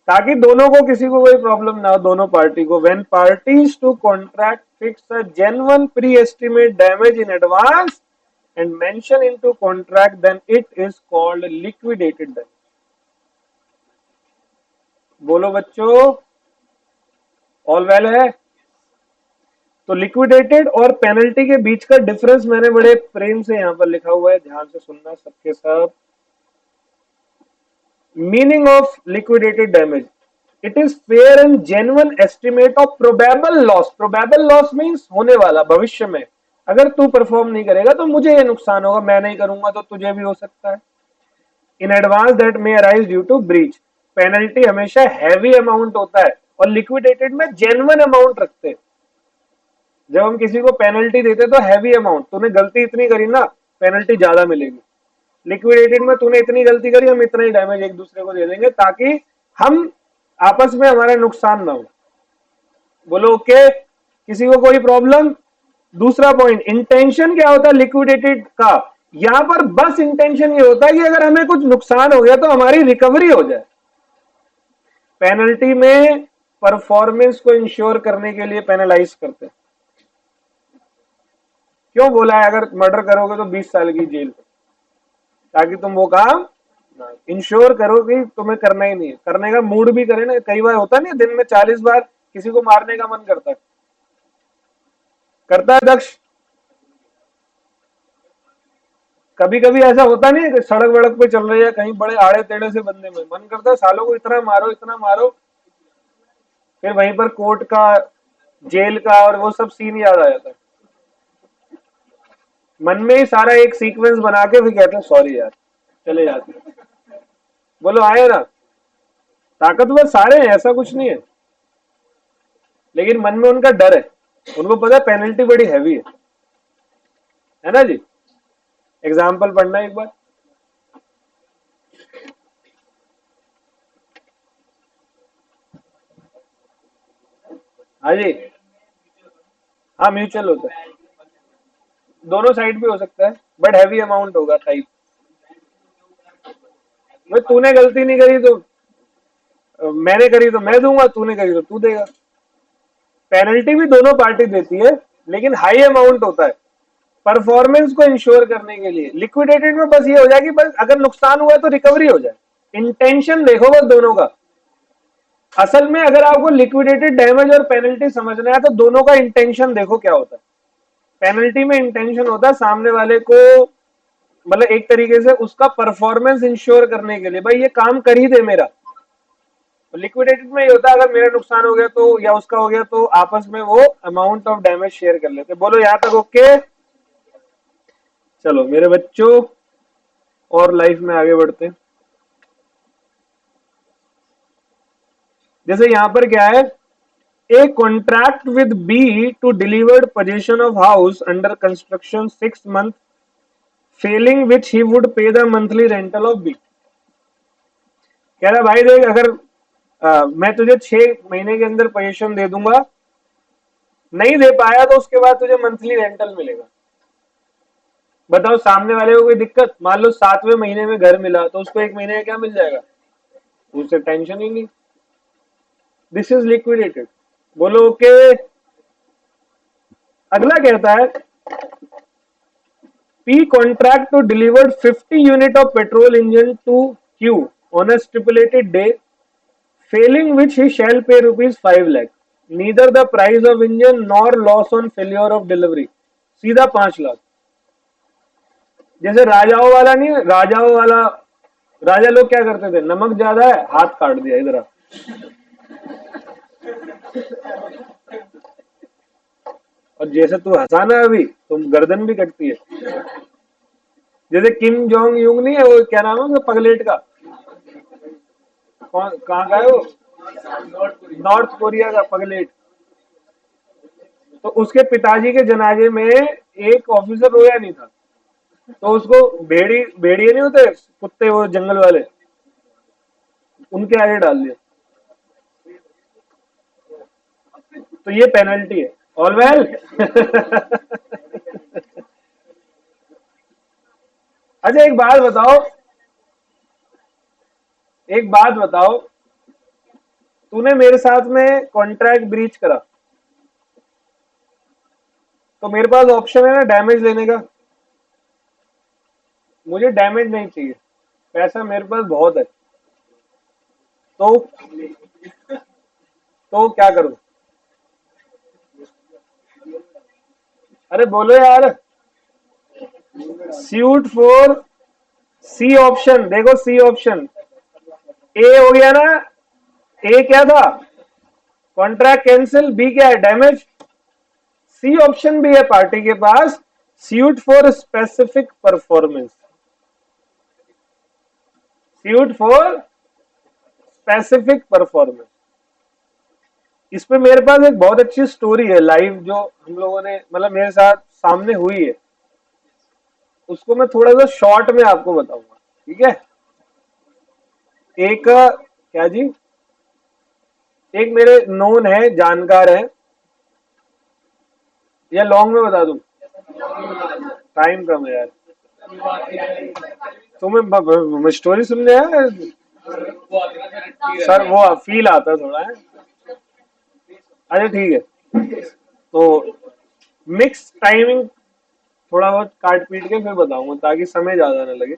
ताकि दोनों को किसी को कोई प्रॉब्लम ना हो, दोनों पार्टी को। When parties to contract fix a genuine pre-estimate damage in advance and mention into contract, then it is called liquidated damage. बोलो बच्चों, ऑल वेल है? तो लिक्विडेटेड और पेनल्टी के बीच का डिफरेंस मैंने बड़े प्रेम से यहां पर लिखा हुआ है, ध्यान से सुनना सबके सब। Meaning of liquidated damage, it is fair and genuine estimate of probable loss. Probable loss means होने वाला, भविष्य में अगर तू परफॉर्म नहीं करेगा तो मुझे ये नुकसान होगा, मैं नहीं करूंगा तो तुझे भी हो सकता है। In advance that may arise due to breach. Penalty हमेशा हैवी अमाउंट होता है और लिक्विडेटेड में जेन्युइन अमाउंट रखते हैं। जब हम किसी को पेनल्टी देते तो हैवी अमाउंट, तूने गलती इतनी करी ना पेनल्टी ज्यादा मिलेगी। लिक्विडेटेड में तूने इतनी गलती करी, हम इतना ही डैमेज एक दूसरे को दे देंगे ताकि हम आपस में हमारा नुकसान ना हो। बोलो ओके? किसी को कोई प्रॉब्लम? दूसरा पॉइंट, इंटेंशन क्या होता है लिक्विडेटेड का? यहां पर बस इंटेंशन ये होता है कि अगर हमें कुछ नुकसान हो गया तो हमारी रिकवरी हो जाए। पेनल्टी में परफॉर्मेंस को इंश्योर करने के लिए पेनलाइज करते हैं। क्यों बोला है अगर मर्डर करोगे तो 20 साल की जेल, ताकि तुम वो काम इंश्योर करो कि तुम्हें करना ही नहीं है। करने का मूड भी करे ना, कई बार होता नहीं दिन में 40 बार किसी को मारने का मन करता है, करता है दक्ष? कभी कभी ऐसा होता नहीं कि सड़क वड़क पे चल रही है कहीं, बड़े आड़े टेढ़े से बंदे में मन करता है सालों को इतना मारो इतना मारो, फिर वहीं पर कोर्ट का, जेल का और वो सब सीन याद आ जाता है। मन में ही सारा एक सीक्वेंस बना के फिर कहते हैं सॉरी यार, चले जाते हैं। बोलो आए ना? ताकतवर सारे हैं, ऐसा कुछ नहीं है, लेकिन मन में उनका डर है। उनको पता है पेनल्टी बड़ी हैवी है ना जी? एग्जाम्पल पढ़ना एक बार। हाँ जी, हाँ म्यूचुअल होता है, दोनों साइड पे हो सकता है, बट हैवी अमाउंट होगा टाइप। भाई तूने गलती नहीं करी तो मैंने करी तो मैं दूंगा, तूने करी तो तू देगा। पेनल्टी भी दोनों पार्टी देती है, लेकिन हाई अमाउंट होता है परफॉर्मेंस को इंश्योर करने के लिए। लिक्विडेटेड में बस ये हो जाए कि बस अगर नुकसान हुआ है तो रिकवरी हो जाए। इंटेंशन देखो बस दोनों का। असल में अगर आपको लिक्विडेटेड डैमेज और पेनल्टी समझना है तो दोनों का इंटेंशन देखो क्या होता है। पेनल्टी में इंटेंशन होता है सामने वाले को, मतलब एक तरीके से उसका परफॉर्मेंस इंश्योर करने के लिए, भाई ये काम कर ही दे मेरा। लिक्विडेटेड में ये होता है अगर मेरा नुकसान हो गया तो या उसका हो गया तो आपस में वो अमाउंट ऑफ डैमेज शेयर कर लेते। बोलो यहां तक ओके? चलो मेरे बच्चों, और लाइफ में आगे बढ़ते हैं। जैसे यहां पर क्या है, A contract with B to delivered position of house under construction 6 month, failing which he would pay the monthly rental of B. कह रहा भाई देख, अगर मैं तुझे 6 महीने के अंदर पोजीशन दे दूंगा, नहीं दे पाया तो उसके बाद तुझे मंथली रेंटल मिलेगा। बताओ सामने वाले को कोई दिक्कत? मान लो 7वें महीने में घर मिला तो उसको 1 महीने में क्या मिल जाएगा, उससे टेंशन ही नहीं। This is liquidated. बोलो ओके? अगला कहता है P contract to deliver 50 unit of petrol engine to Q on a stipulated day, failing which he shall pay rupees 5 lakh, neither the price of engine nor loss on failure of delivery, सीधा 5 लाख। जैसे राजाओं वाला नहीं, राजाओं वाला, राजा लोग क्या करते थे, नमक ज्यादा है हाथ काट दिया इधर। और जैसे तू हंसाना अभी तो गर्दन भी कटती है। जैसे किम जोंग यूंग नहीं है, वो क्या नाम है उसका पगलेट का, कौन कहाँ का है वो, नॉर्थ कोरिया का पगलेट। तो उसके पिताजी के जनाजे में एक ऑफिसर रोया नहीं था, तो उसको भेड़िए नहीं होते कुत्ते, वो जंगल वाले, उनके आगे डाल दिया। तो ये पेनल्टी है। All well. अच्छा एक बात बताओ, एक बात बताओ, तूने मेरे साथ में कॉन्ट्रैक्ट ब्रीच करा तो मेरे पास ऑप्शन है ना डैमेज लेने का। मुझे डैमेज नहीं चाहिए, पैसा मेरे पास बहुत है, तो क्या करूं? अरे बोलो यार। सूट फॉर सी ऑप्शन, देखो सी ऑप्शन, ए हो गया ना, ए क्या था, कॉन्ट्रैक्ट कैंसिल, बी क्या है, डैमेज। सी ऑप्शन भी है पार्टी के पास, suit for specific performance, suit for specific performance. इस पे मेरे पास एक बहुत अच्छी स्टोरी है लाइव, जो हम लोगों ने, मतलब मेरे साथ सामने हुई है, उसको मैं थोड़ा सा शॉर्ट में आपको बताऊंगा, ठीक है? एक क्या जी, एक मेरे नोन है, जानकार है, या लॉन्ग में बता दूं? टाइम कम है यार, तुम्हें स्टोरी सुनने है सर, वो फील आता है थोड़ा है। अच्छा ठीक है, तो मिक्स टाइमिंग थोड़ा बहुत काट पीट के फिर बताऊंगा ताकि समय ज्यादा ना लगे।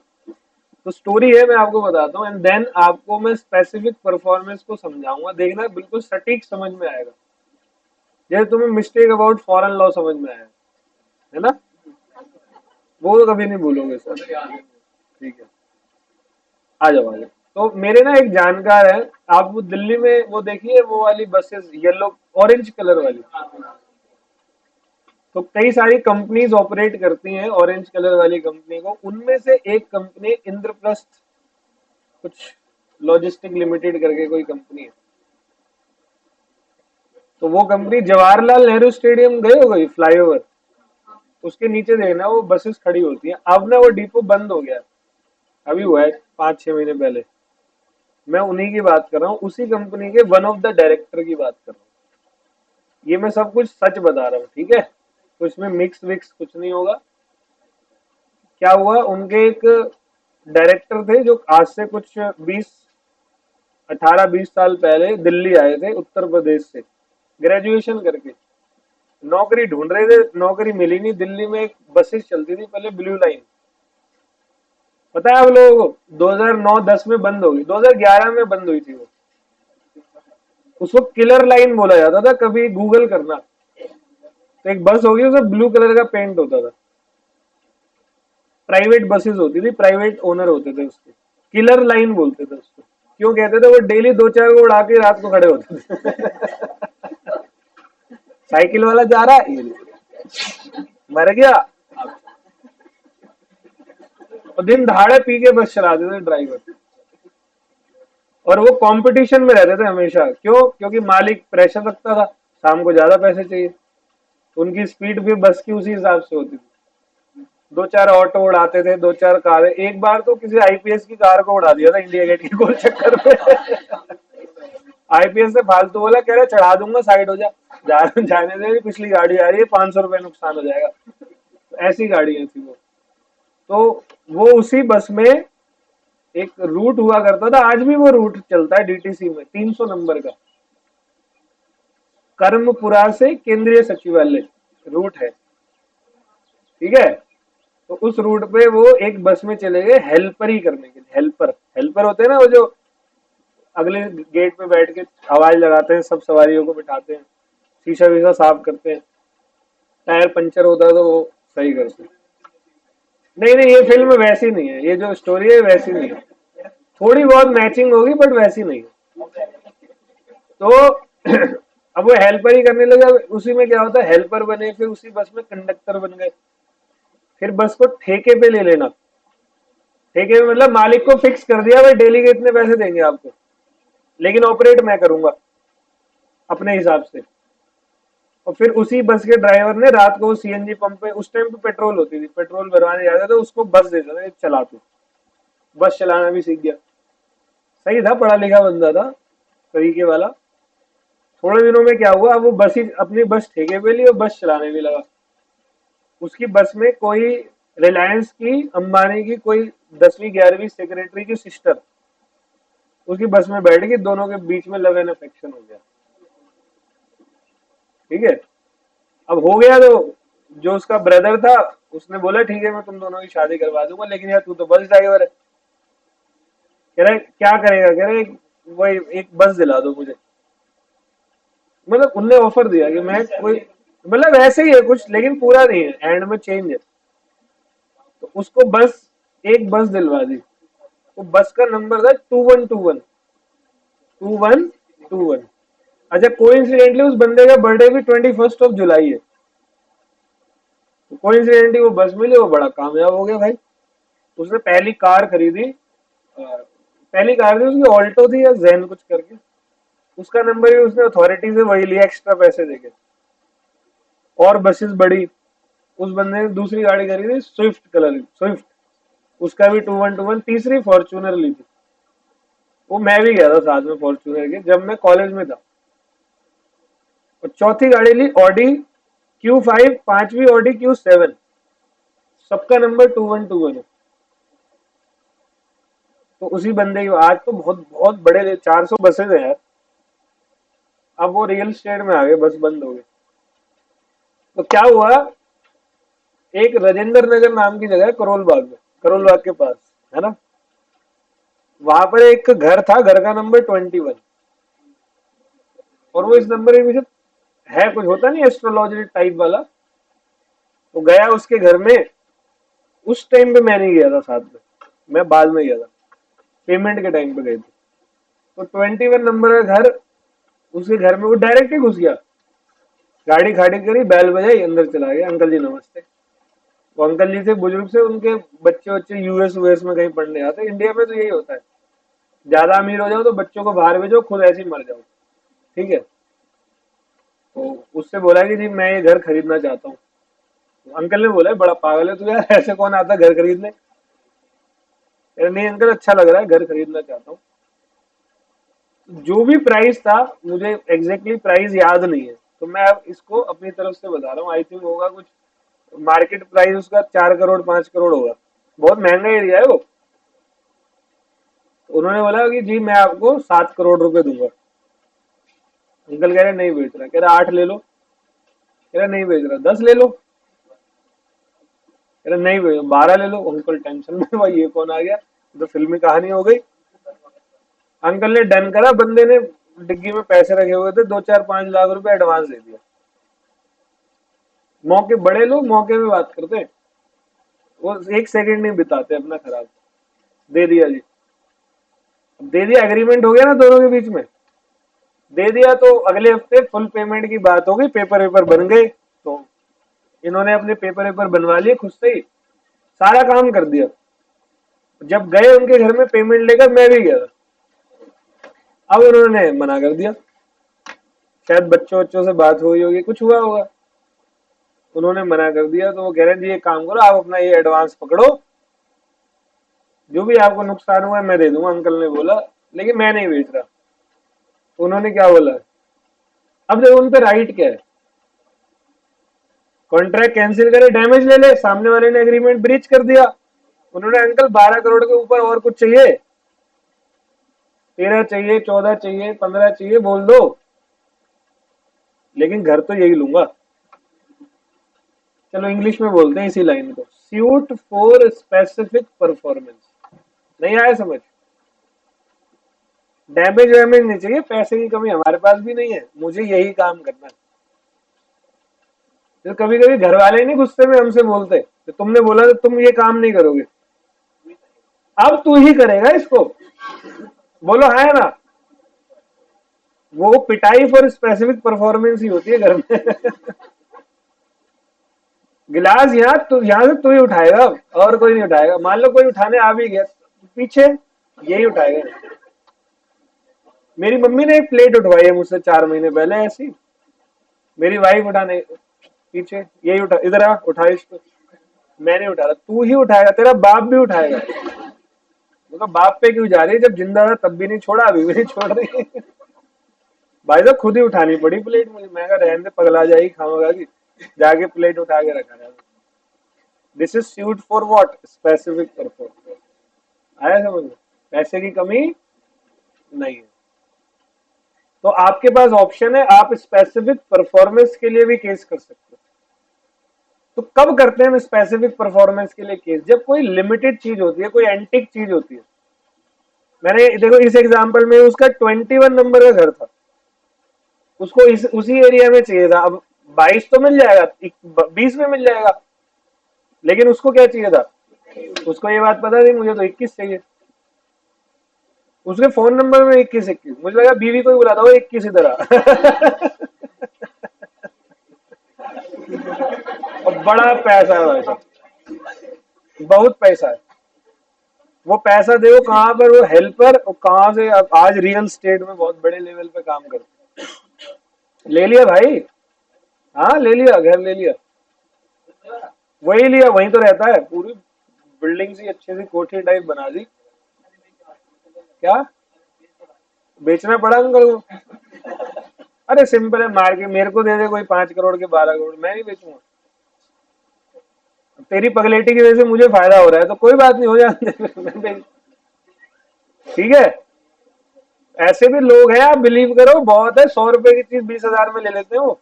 तो स्टोरी है, मैं आपको बताता हूँ, एंड देन आपको मैं स्पेसिफिक परफॉर्मेंस को समझाऊंगा, देखना बिल्कुल सटीक समझ में आएगा, जैसे तुम्हें मिस्टेक अबाउट फॉरेन लॉ समझ में आया है ना, वो तो कभी नहीं भूलोगे सर। ठीक है, आ जाओ आ जाओ। तो मेरे ना एक जानकार है, आप वो दिल्ली में वो देखिए वो वाली बसेस, येलो ऑरेंज कलर वाली, तो कई सारी कंपनीज ऑपरेट करती हैं ऑरेंज कलर वाली कंपनी को, उनमें से एक कंपनी इंद्रप्रस्थ कुछ लॉजिस्टिक लिमिटेड करके कोई कंपनी है। तो वो कंपनी जवाहरलाल नेहरू स्टेडियम गए हो, गई फ्लाईओवर, उसके नीचे देखना वो बसेस खड़ी होती हैं। अब ना वो डिपो बंद हो गया, अभी हुआ है 5-6 महीने पहले। मैं उन्हीं की बात कर रहा हूँ, उसी कंपनी के वन ऑफ द डायरेक्टर की बात कर रहा हूँ। ये मैं सब कुछ सच बता रहा हूँ, ठीक है, तो इसमें मिक्स विक्स कुछ नहीं होगा। क्या हुआ, उनके एक डायरेक्टर थे जो आज से कुछ 18-20 साल पहले दिल्ली आए थे उत्तर प्रदेश से, ग्रेजुएशन करके। नौकरी ढूंढ रहे थे, नौकरी मिली नहीं। दिल्ली में एक बसेस चलती थी पहले, ब्लू लाइन, पता है आप लोगों को? 2009-10 में बंद हो गई, 2011 में बंद हुई थी वो। उसको किलर लाइन बोला जाता था, कभी गूगल करना। तो एक बस होगी, उसमें ब्लू कलर का पेंट होता था। प्राइवेट बसेस होती थी, प्राइवेट ओनर होते थे उसके। किलर लाइन बोलते थे उसको। क्यों कहते थे? वो डेली 2-4 को उड़ा के रात को खड़े होते थे। साइकिल वाला जा रहा है, ये मर गया। और दिन दहाड़े पी के बस चलाते थे ड्राइवर। और वो कंपटीशन में रहते थे हमेशा। क्यों? क्योंकि मालिक प्रेशर रखता था, शाम को ज्यादा पैसे चाहिए। उनकी स्पीड भी बस की उसी हिसाब से होती थी। 2-4 ऑटो उड़ाते थे, 2-4 कारें। एक बार तो किसी आईपीएस की कार को उड़ा दिया था इंडिया गेट के गोल चक्कर में। आईपीएस से फालतू बोला, कह रहे चढ़ा दूंगा, साइड हो जा। जाने दे, पिछली गाड़ी आ रही है, 500 रुपए नुकसान हो जाएगा। तो ऐसी गाड़ियां थी वो। तो वो उसी बस में एक रूट हुआ करता था, आज भी वो रूट चलता है डीटीसी में, 300 नंबर का। कर्मपुरा से केंद्रीय सचिवालय रूट है, ठीक है। तो उस रूट पे वो एक बस में चले गए हेल्पर ही करने के लिए। हेल्पर, हेल्पर होते हैं ना वो, जो अगले गेट पे बैठ के आवाज लगाते हैं, सब सवारियों को बिठाते हैं, शीशा वीशा साफ करते हैं, टायर पंचर होता है तो वो सही करते हैं। नहीं नहीं, ये फिल्म वैसी नहीं है, ये जो स्टोरी है वैसी नहीं है। थोड़ी बहुत मैचिंग होगी बट वैसी नहीं है। तो अब वो हेल्पर ही करने लगा। उसी में क्या होता है, हेल्पर बने, फिर उसी बस में कंडक्टर बन गए। फिर बस को ठेके पे ले लेना। ठेके में मतलब मालिक को फिक्स कर दिया, भाई डेली के इतने पैसे देंगे आपको, लेकिन ऑपरेट मैं करूंगा अपने हिसाब से। और फिर उसी बस के ड्राइवर ने रात को सीएनजी पंप पे, उस टाइम पे पेट्रोल होती थी, पेट्रोल भरवाने जाता था, उसको बस देता था, चला तू। बस चलाना भी सीख गया। सही था, पढ़ा लिखा बंदा था, तरीके वाला। थोड़े दिनों में क्या हुआ, अब वो बस ही अपनी बस ठेके पे ली और बस चलाने भी लगा। उसकी बस में कोई रिलायंस की, अंबानी की कोई 10वीं 11वीं सेक्रेटरी की सिस्टर उसकी बस में बैठ गई, दोनों के बीच में लव एंड अफेक्शन हो गया, ठीक है। अब हो गया तो जो उसका ब्रदर था उसने बोला ठीक है मैं तुम दोनों की शादी करवा दूंगा, लेकिन यार तू तो बस ड्राइवर है। कह रहे क्या करेगा? कह रहे वही एक बस दिला दो मुझे। मतलब उनने ऑफर दिया कि मैं कोई, मतलब ऐसे ही है कुछ, लेकिन पूरा नहीं है, एंड में चेंज है। तो उसको बस, एक बस दिलवा दी। वो बस का नंबर था 2121, 2121। अच्छा, कोइंसिडेंटली उस बंदे का बर्थडे भी 21 जुलाई है। तो कोइंसिडेंटली वो बस मिली, वो बड़ा कामयाब हो गया भाई। उसने पहली कार खरीदी, पहली कार थी उसकी, ऑल्टो थी या जैन कुछ करके। उसका नंबर भी उसने अथॉरिटी से वही लिया, एक्स्ट्रा पैसे देके। और बसेस बढ़ी। उस बंदे ने दूसरी गाड़ी खरीदी, स्विफ्ट कलर, स्विफ्ट। उसका भी 2121। तीसरी फॉर्च्यूनर ली थी। वो मैं भी गया था साथ में फॉर्च्यूनर के, जब मैं कॉलेज में था। और चौथी गाड़ी ली ऑडी Q5, पांचवी ऑडी Q7। सबका नंबर 2121 है। तो उसी बंदे की आज तो बहुत बहुत बड़े 400 बसेज हैं यार। अब वो रियल स्टेट में आ गए, बस बंद हो गए। तो क्या हुआ, एक राजेंद्र नगर नाम की जगह है करोल बाग में, करोल बाग के पास, है ना। वहां पर एक घर था, घर का नंबर 21। और वो इस नंबर के पीछे है कुछ, होता नहीं एस्ट्रोलॉजी टाइप वाला। तो गया उसके घर में। उस टाइम पे मैं नहीं गया था साथ में, मैं बाद में गया था, पेमेंट के टाइम पे गए थे। तो 21 नंबर का घर, उसके घर में वो डायरेक्ट ही घुस गया। गाड़ी खाड़ी करी, बैल बजाई, अंदर चला गया। अंकल जी नमस्ते। वो अंकल जी थे बुजुर्ग से, उनके बच्चे बच्चे यूएस यूएस में कहीं पढ़ने आते। इंडिया में तो यही होता है, ज्यादा अमीर हो जाओ तो बच्चों को बाहर भेजो, खुद ऐसे ही मर जाओ, ठीक है। तो उससे बोला कि जी मैं ये घर खरीदना चाहता हूँ। अंकल ने बोला बड़ा पागल है तू यार, ऐसे कौन आता घर खरीदने। कह रहा, नहीं अंकल अच्छा लग रहा है, घर खरीदना चाहता हूँ। जो भी प्राइस था, मुझे एग्जैक्टली प्राइस याद नहीं है, तो मैं अब इसको अपनी तरफ से बता रहा हूँ। आई थिंक होगा कुछ, मार्केट प्राइस उसका 4 करोड़ 5 करोड़ होगा, बहुत महंगा एरिया है वो। उन्होंने बोला कि जी मैं आपको 7 करोड़ रुपए दूंगा। अंकल कह रहे नहीं बेच रहा, कह रहा 8 ले लो, कह रहा नहीं बेच रहा, 10 ले लो, कह रहा नहीं बेच, 12 ले लो। अंकल टेंशन में, भाई ये कौन आ गया, तो फिल्मी कहानी हो गई। अंकल ने डन करा, बंदे ने डिग्गी में पैसे रखे हुए थे, 2 4 5 लाख रुपए एडवांस दे दिया। मौके बड़े लोग मौके में बात करते हैं, वो एक सेकंड नहीं बिताते अपना खराब। दे दिया जी, दे दिया, एग्रीमेंट हो गया ना दोनों के बीच में, दे दिया। तो अगले हफ्ते फुल पेमेंट की बात हो गई, पेपर वेपर बन गए। तो इन्होंने अपने पेपर वेपर बनवा लिए खुद से ही, सारा काम कर दिया। जब गए उनके घर में पेमेंट लेकर, मैं भी गया था, अब उन्होंने मना कर दिया। शायद बच्चों बच्चों से बात हुई होगी, कुछ हुआ होगा, उन्होंने मना कर दिया। तो वो कह रहे हैं जी एक काम करो, आप अपना ये एडवांस पकड़ो, जो भी आपको नुकसान हुआ है मैं दे दूंगा। अंकल ने बोला लेकिन मैं नहीं बेच रहा। तो उन्होंने क्या बोला, अब देखो उन पे राइट क्या है, कॉन्ट्रैक्ट कैंसिल करे, डैमेज ले ले, सामने वाले ने एग्रीमेंट ब्रीच कर दिया। उन्होंने अंकल 12 करोड़ के ऊपर और कुछ चाहिए, 13 चाहिए, 14 चाहिए, 15 चाहिए, बोल दो, लेकिन घर तो यही लूंगा। चलो इंग्लिश में बोलते हैं इसी लाइन को, सूट फॉर स्पेसिफिक परफॉर्मेंस। नहीं आया समझ, डैमेज वैमेज नहीं चाहिए, पैसे की कमी हमारे पास भी नहीं है, मुझे यही काम करना है। तो कभी कभी घर वाले नहीं गुस्से में हमसे बोलते कि तुमने बोला तो तुम ये काम नहीं करोगे, अब तू ही करेगा इसको, बोलो है ना। वो पिटाई फॉर स्पेसिफिक परफॉर्मेंस ही होती है घर में। गिलास यहाँ तो यहाँ से तू ही उठाएगा, और कोई नहीं उठाएगा। मान लो कोई उठाने आ भी गया पीछे, यही उठाएगा। मेरी मम्मी ने एक प्लेट उठवाई है मुझसे 4 महीने पहले ऐसी, मेरी वाइफ उठाने पीछे, यही उठा, इधर आ उठा इसको। मैं नहीं उठा रहा, तू ही उठाएगा, तेरा बाप भी उठाएगा। तो बाप पे क्यों जा रही है, जब जिंदा था तब भी नहीं छोड़ा, अभी भी नहीं छोड़ रही। भाई साहब खुद ही उठानी पड़ी प्लेट मुझे, मैं कहा रहने दे, पगला जाएगी खामगा की, जाके प्लेट उठा के रखा है। This is suit for what, specific performance. आया समझ में, पैसे की कमी नहीं है। तो आपके पास ऑप्शन है, आप स्पेसिफिक परफॉर्मेंस के लिए भी केस कर सकते हो। तो कब करते हैं हम स्पेसिफिक परफॉर्मेंस के लिए केस, जब कोई लिमिटेड चीज होती है, कोई एंटिक चीज होती है। मैंने देखो इस एग्जांपल में उसका 21 नंबर का घर था, उसको उसी एरिया में चाहिए था। अब 22 तो मिल जाएगा, 20 में मिल जाएगा, लेकिन उसको क्या चाहिए था, उसको ये बात पता थी मुझे तो 21 चाहिए। उसके फोन नंबर में 21 21, मुझे लगा बीवी को ही बुलाता हो 21 इधर आ। और बड़ा पैसा है भाई साहब, बहुत पैसा है। वो पैसा देखो कहाँ पर, वो हेल्पर, और कहाँ से आज रियल स्टेट में बहुत बड़े लेवल पे काम करते। ले लिया भाई, हाँ ले लिया, घर ले लिया, वही लिया, वहीं तो रहता है। पूरी बिल्डिंग सी अच्छी सी कोठी टाइप बना दी। क्या बेचना पड़ा अंकल को, अरे सिंपल है, मार के मेरे को दे दे कोई 5 करोड़ के 12 करोड़, मैं नहीं बेचूंगा। तेरी पगलेटी की वजह से मुझे फायदा हो रहा है तो कोई बात नहीं, हो जाने दे, मैं ठीक है। ऐसे भी लोग हैं, आप बिलीव करो, बहुत है, 100 रुपए की चीज 20,000 में ले लेते हैं वो।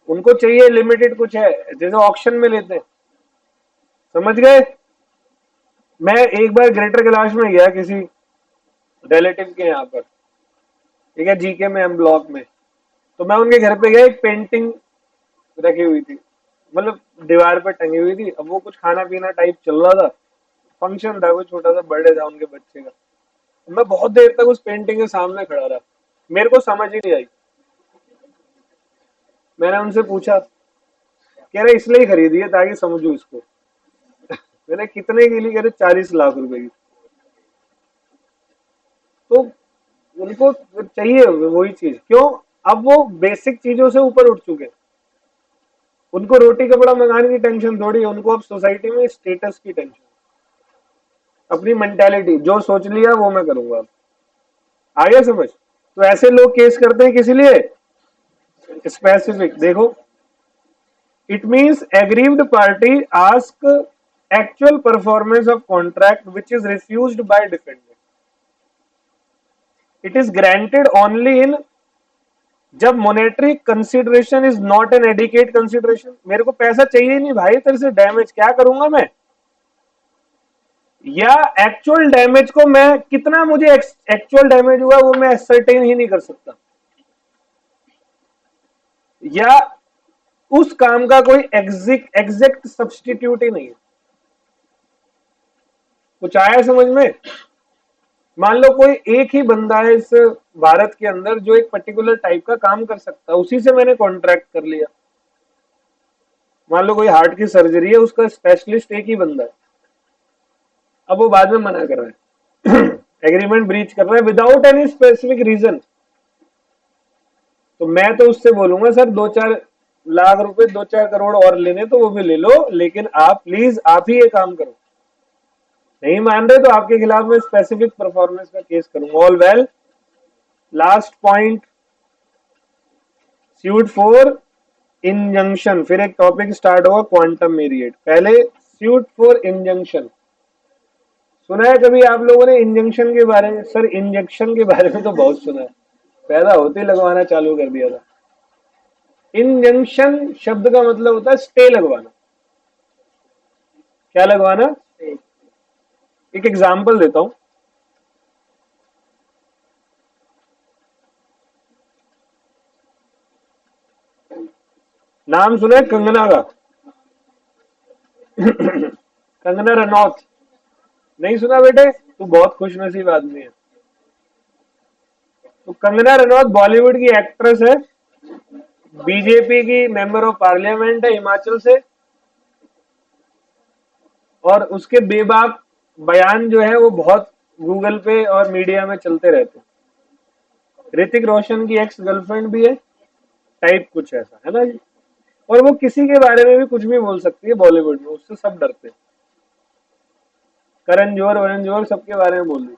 उनको चाहिए लिमिटेड कुछ है, जैसे ऑक्शन में लेते हैं, समझ गए। मैं एक बार ग्रेटर कैलाश में गया किसी रिलेटिव के यहाँ पर, ठीक है, जीके में, एम ब्लॉक में। तो मैं उनके घर पे गया, एक पेंटिंग रखी हुई थी, मतलब दीवार पे टंगी हुई थी। अब वो कुछ खाना पीना टाइप चल रहा था, फंक्शन था, कोई छोटा सा बर्थडे था उनके बच्चे का। मैं बहुत देर तक उस पेंटिंग के सामने खड़ा रहा, मेरे को समझ ही नहीं आई। मैंने उनसे पूछा, कह रहे इसलिए ही खरीदी है ताकि समझू इसको। मैंने कितने के लिए, कह रहे 40 लाख रुपए की। तो उनको चाहिए वही चीज, क्यों, अब वो बेसिक चीजों से ऊपर उठ चुके हैं। उनको रोटी कपड़ा मंगाने की टेंशन थोड़ी है, उनको अब सोसाइटी में स्टेटस की टेंशन। अपनी मेंटेलिटी, जो सोच लिया वो मैं करूंगा। आ गया समझ? तो ऐसे लोग केस करते हैं किस लिए? स्पेसिफिक देखो, it means aggrieved party ask actual performance of contract which is refused by defendant. It is granted only in जब monetary consideration is not an adequate consideration. मेरे को पैसा चाहिए नहीं भाई तेरे से, डैमेज क्या करूंगा मैं, या एक्चुअल डैमेज को मैं कितना मुझे एक्चुअल डैमेज हुआ वो मैं सर्टेन ही नहीं कर सकता, या उस काम का कोई एग्जैक्ट सब्सटीट्यूट ही नहीं है। कुछ आया समझ में? मान लो कोई एक ही बंदा है इस भारत के अंदर जो एक पर्टिकुलर टाइप का काम कर सकता है, उसी से मैंने कॉन्ट्रैक्ट कर लिया। मान लो कोई हार्ट की सर्जरी है, उसका स्पेशलिस्ट एक ही बंदा है, अब वो बाद में मना कर रहा है एग्रीमेंट ब्रीच कर रहा है विदाउट एनी स्पेसिफिक रीजन, तो मैं तो उससे बोलूंगा सर 2-4 लाख रुपए 2-4 करोड़ और लेने तो वो भी ले लो, लेकिन आप प्लीज आप ही ये काम करो। नहीं मान रहे तो आपके खिलाफ मैं स्पेसिफिक परफॉर्मेंस का केस करूंगा। All well, last point, suite for injunction. फिर एक टॉपिक स्टार्ट होगा क्वांटम मेरिएट। पहले स्यूट फॉर इंजंक्शन। सुना है कभी आप लोगों ने इंजेक्शन के बारे में? सर इंजेक्शन के बारे में तो बहुत सुना है, पैदा होते ही लगवाना चालू कर दिया था। इंजंक्शन शब्द का मतलब होता है स्टे लगवाना। क्या लगवाना? एक एग्जांपल देता हूं। नाम सुना है कंगना का? कंगना रनौत नहीं सुना बेटे? तू बहुत खुशनसीब आदमी है। तो कंगना रनौत बॉलीवुड की एक्ट्रेस है, बीजेपी की मेंबर ऑफ पार्लियामेंट है हिमाचल से, और उसके बेबाक बयान जो है वो बहुत गूगल पे और मीडिया में चलते रहते हैं। ऋतिक रोशन की एक्स गर्लफ्रेंड भी है, टाइप कुछ ऐसा है ना जी। और वो किसी के बारे में भी कुछ भी बोल सकती है बॉलीवुड में, उससे सब डरते हैं। करण जोहर वरण जोहर सबके बारे में बोल देती।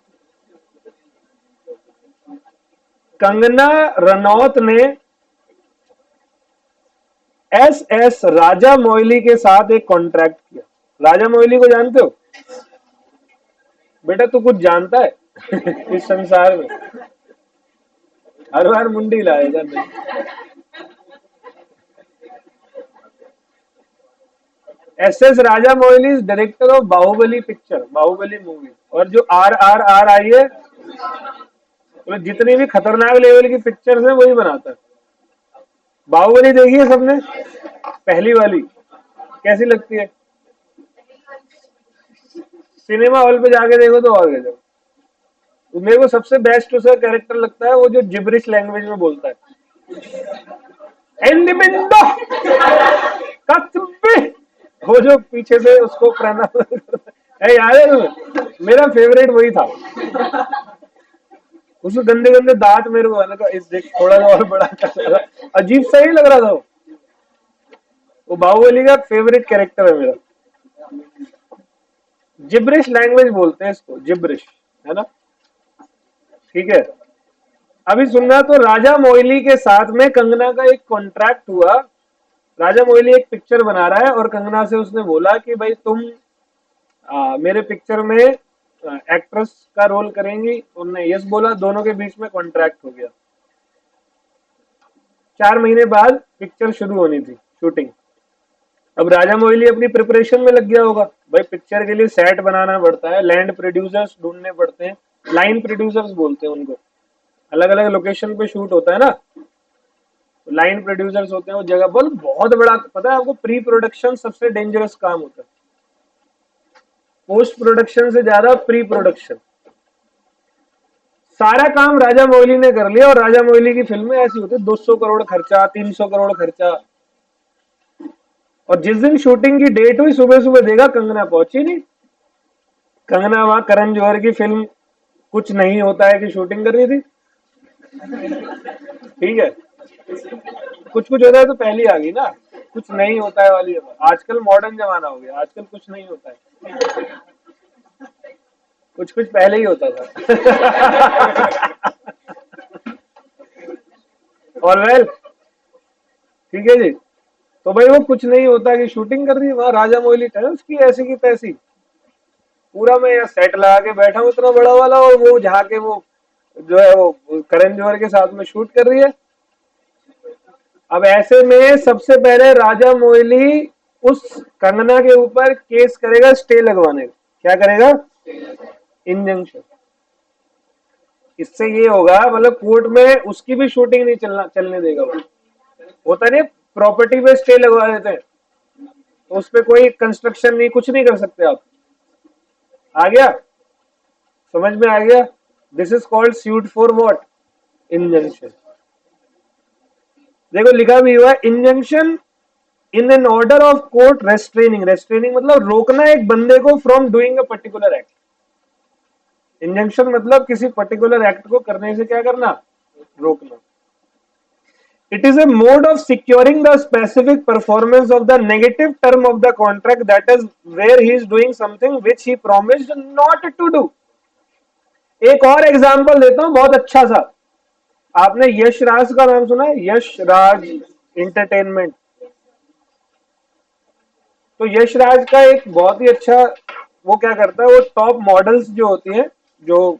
कंगना रनौत ने एस राजा मोइली के साथ एक कॉन्ट्रैक्ट किया। राजा मोइली को जानते हो? बेटा तू कुछ जानता है इस संसार में? हर बार मुंडी लाएगा नहीं। S Raja Moily is director of Baahubali picture, Baahubali movie. और जो आर आई है, तो जितनी भी खतरनाक लेवल की पिक्चर्स है वही बनाता है। बाहुबली देखी है सबने? पहली वाली कैसी लगती है? सिनेमा हॉल पे जाके देखो तो आगे जाओ। तो मेरे को सबसे बेस्ट उसका कैरेक्टर लगता है वो जो जिब्रिश लैंग्वेज में बोलता है, एंडिमेंडो कत्बे, वो जो पीछे से उसको प्रणाम है, याद है तुम्हें? मेरा फेवरेट वही था। उसके गंदे गंदे दांत मेरे को लगा इस देख थोड़ा सा और बड़ा कर, अजीब सा ही लग रहा था वो बाहुबली का फेवरेट कैरेक्टर है मेरा। जिब्रिश लैंग्वेज बोलते हैं इसको, जिब्रिश, है ना? ठीक है, अभी सुनना। तो राजा मोइली के साथ में कंगना का एक कॉन्ट्रैक्ट हुआ। राजा मोइली एक पिक्चर बना रहा है और कंगना से उसने बोला कि भाई तुम मेरे पिक्चर में एक्ट्रेस का रोल करेंगी। उन्होंने यस बोला, दोनों के बीच में कॉन्ट्रैक्ट हो गया। 4 महीने बाद पिक्चर शुरू होनी थी शूटिंग। अब राजा मोइली अपनी प्रिपरेशन में लग गया होगा। भाई पिक्चर के लिए सेट बनाना पड़ता है, लैंड प्रोड्यूसर्स ढूंढने पड़ते हैं, लाइन प्रोड्यूसर्स बोलते हैं उनको। अलग अलग लोकेशन पे शूट होता है ना, तो लाइन प्रोड्यूसर्स होते हैं। वो जगह बोल बहुत बड़ा, पता है आपको? प्री प्रोडक्शन सबसे डेंजरस काम होता है, पोस्ट प्रोडक्शन से ज्यादा प्री प्रोडक्शन। सारा काम राजा मोइली ने कर लिया, और राजा मोइली की फिल्में ऐसी होती है 200 करोड़ खर्चा, 300 करोड़ खर्चा। और जिस दिन शूटिंग की डेट हुई, सुबह सुबह देखा कंगना पहुंची नहीं। कंगना वहां करण जौहर की फिल्म कुछ नहीं होता है की शूटिंग कर रही थी। ठीक है, कुछ कुछ होता है तो पहली आ गई ना। कुछ नहीं होता है वाली है। आजकल मॉडर्न जमाना हो गया, आजकल कुछ नहीं होता है, कुछ कुछ पहले ही होता था। और वेल, ठीक है जी। तो भाई वो कुछ नहीं होता कि शूटिंग कर रही है वहां, राजा मोइली है उसकी ऐसी की तैसी, पूरा मैं यहाँ सेट लगा के बैठा हूँ इतना बड़ा वाला, और वो जाके वो जो है वो करण जौहर के साथ में शूट कर रही है। अब ऐसे में सबसे पहले राजा मोइली उस कंगना के ऊपर केस करेगा स्टे लगवाने का। क्या करेगा? इंजंक्शन। इससे ये होगा, मतलब कोर्ट में उसकी भी शूटिंग नहीं चलने देगा वो। होता नहीं, प्रॉपर्टी पे स्टे लगवा देते हैं, तो उस पे कोई कंस्ट्रक्शन नहीं, कुछ नहीं कर सकते आप। आ गया? समझ में आ गया? This is called suit for what? Injunction. देखो लिखा भी हुआ है, injunction in an order of court restraining. Restraining मतलब रोकना एक बंदे को from doing a particular act. Injunction मतलब किसी पर्टिकुलर एक्ट को करने से क्या करना? रोकना। It is a mode of securing the specific performance of the negative term of the contract, that is where he is doing something which he promised not to do. एक और एग्जांपल देता हूं बहुत अच्छा सा। आपने यश राज का नाम सुना है? यश राज इंटरटेनमेंट। तो यश राज का एक बहुत ही अच्छा, वो क्या करता है, वो टॉप मॉडल्स जो होती हैं, जो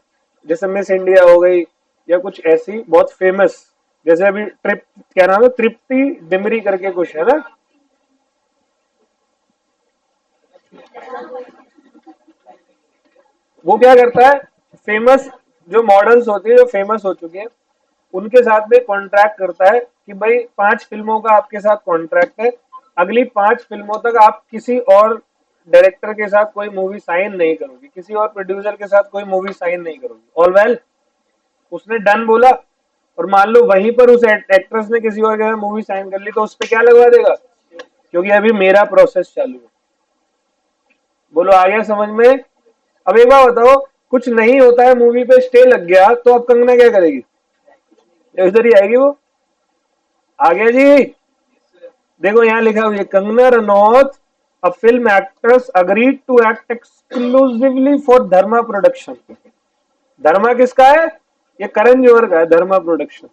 जैसे मिस इंडिया हो गई या कुछ ऐसी बहुत फेमस, जैसे अभी ट्रिप, क्या नाम है, तृप्ति डिमरी करके कुछ है ना, वो क्या करता है, फेमस जो मॉडल्स होती है जो फेमस हो चुकी है, उनके साथ में कॉन्ट्रैक्ट करता है कि भाई 5 फिल्मों का आपके साथ कॉन्ट्रैक्ट है, अगली 5 फिल्मों तक आप किसी और डायरेक्टर के साथ कोई मूवी साइन नहीं करोगी, किसी और प्रोड्यूसर के साथ कोई मूवी साइन नहीं करोगी। ऑल वेल, उसने डन बोला, और मान लो वहीं पर उस एक्ट्रेस ने किसी और के साथ मूवी साइन कर ली, तो उस पर क्या लगवा देगा? क्योंकि अभी मेरा प्रोसेस चालू है। बोलो आ गया समझ में? अब एक बार बताओ, कुछ नहीं होता है मूवी पे स्टे लग गया, तो अब कंगना क्या करेगी? इधर ही आएगी वो। आ गया जी? देखो यहाँ लिखा हुआ है, Kangana Ranaut a film actress agreed to act exclusively for Dharma production. Dharma किसका है? ये करण जौहर का है, Dharma production.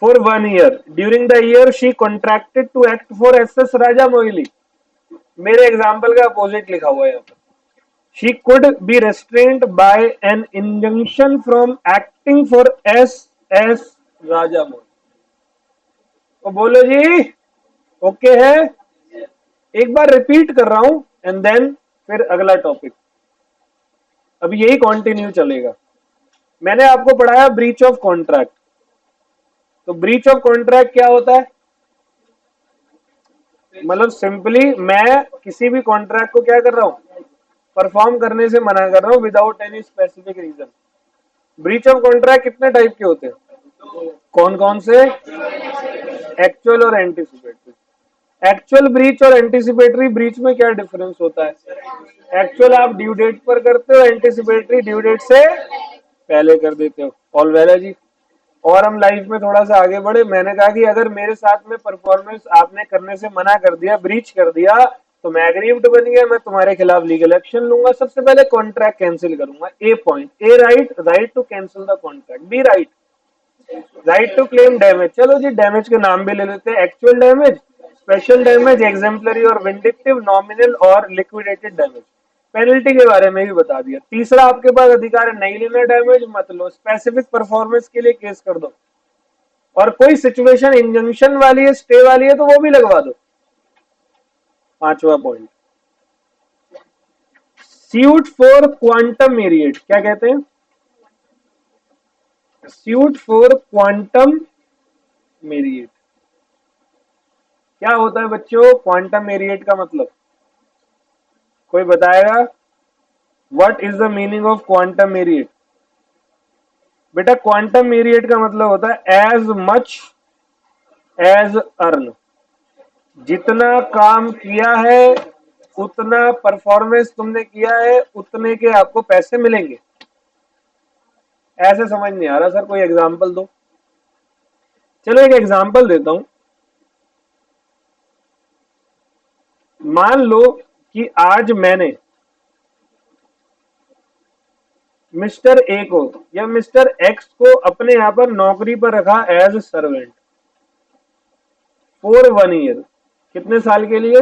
For 1 year, during the year she contracted to act for S S राजा मोइली। मेरे एग्जाम्पल का अपोजिट लिखा हुआ है यहाँ पर। She could be restrained by an injunction from acting for S. Rajamouli। तो बोलो जी, ओके है? एक बार रिपीट कर रहा हूं एंड देन फिर अगला टॉपिक। अभी यही कंटिन्यू चलेगा। मैंने आपको पढ़ाया ब्रीच ऑफ कॉन्ट्रैक्ट। तो ब्रीच ऑफ कॉन्ट्रैक्ट क्या होता है? मतलब सिंपली मैं किसी भी कॉन्ट्रैक्ट को क्या कर रहा हूं? परफॉर्म करने से मना कर रहा हूं without any specific reason. Breach of contract कितने टाइप के होते हैं? कौन कौन से? एक्चुअल और एंटीसिपेटरी। एक्चुअल ब्रीच और एंटीसिपेटरी ब्रीच में क्या डिफरेंस होता है? एक्चुअल आप ड्यू डेट पर करते हो, एंटीसिपेटरी ड्यू डेट से पहले कर देते हो। ऑल वेल है जी। और हम लाइफ में थोड़ा सा आगे बढ़े। मैंने कहा कि अगर मेरे साथ में परफॉर्मेंस आपने करने से मना कर दिया, ब्रीच कर दिया, तो मैं एग्रीव्ड बन गया, मैं तुम्हारे खिलाफ लीगल एक्शन लूंगा। सबसे पहले कॉन्ट्रैक्ट कैंसिल करूंगा। A point, A right, right to cancel the contract. B right, right to claim damage. चलो जी, डैमेज के नाम भी ले लेते हैं। Actual damage, special damage, exemplary और विंडिक्टिव, नॉमिनल और लिक्विडेटेड डैमेज। पेनल्टी के बारे में भी बता दिया। तीसरा आपके पास अधिकार है, नहीं लेना डैमेज मत लो, स्पेसिफिक परफॉर्मेंस के लिए केस कर दो, और कोई सिचुएशन इंजंक्शन वाली है, स्टे वाली है, तो वो भी लगवा दो। पांचवा point, suit for quantum merit. क्या कहते हैं? Suit for quantum merit. क्या होता है बच्चों क्वांटम मेरिट का मतलब? कोई बताएगा? What is the meaning of quantum merit? बेटा क्वांटम मेरिट का मतलब होता है एज मच एज अर्न। जितना काम किया है, उतना परफॉर्मेंस तुमने किया है, उतने के आपको पैसे मिलेंगे। ऐसे समझ नहीं आ रहा सर, कोई एग्जांपल दो। चलो एक एग्जांपल देता हूं। मान लो कि आज मैंने मिस्टर ए को या मिस्टर एक्स को अपने यहां पर नौकरी पर रखा एज सर्वेंट फॉर 1 ईयर, कितने साल के लिए?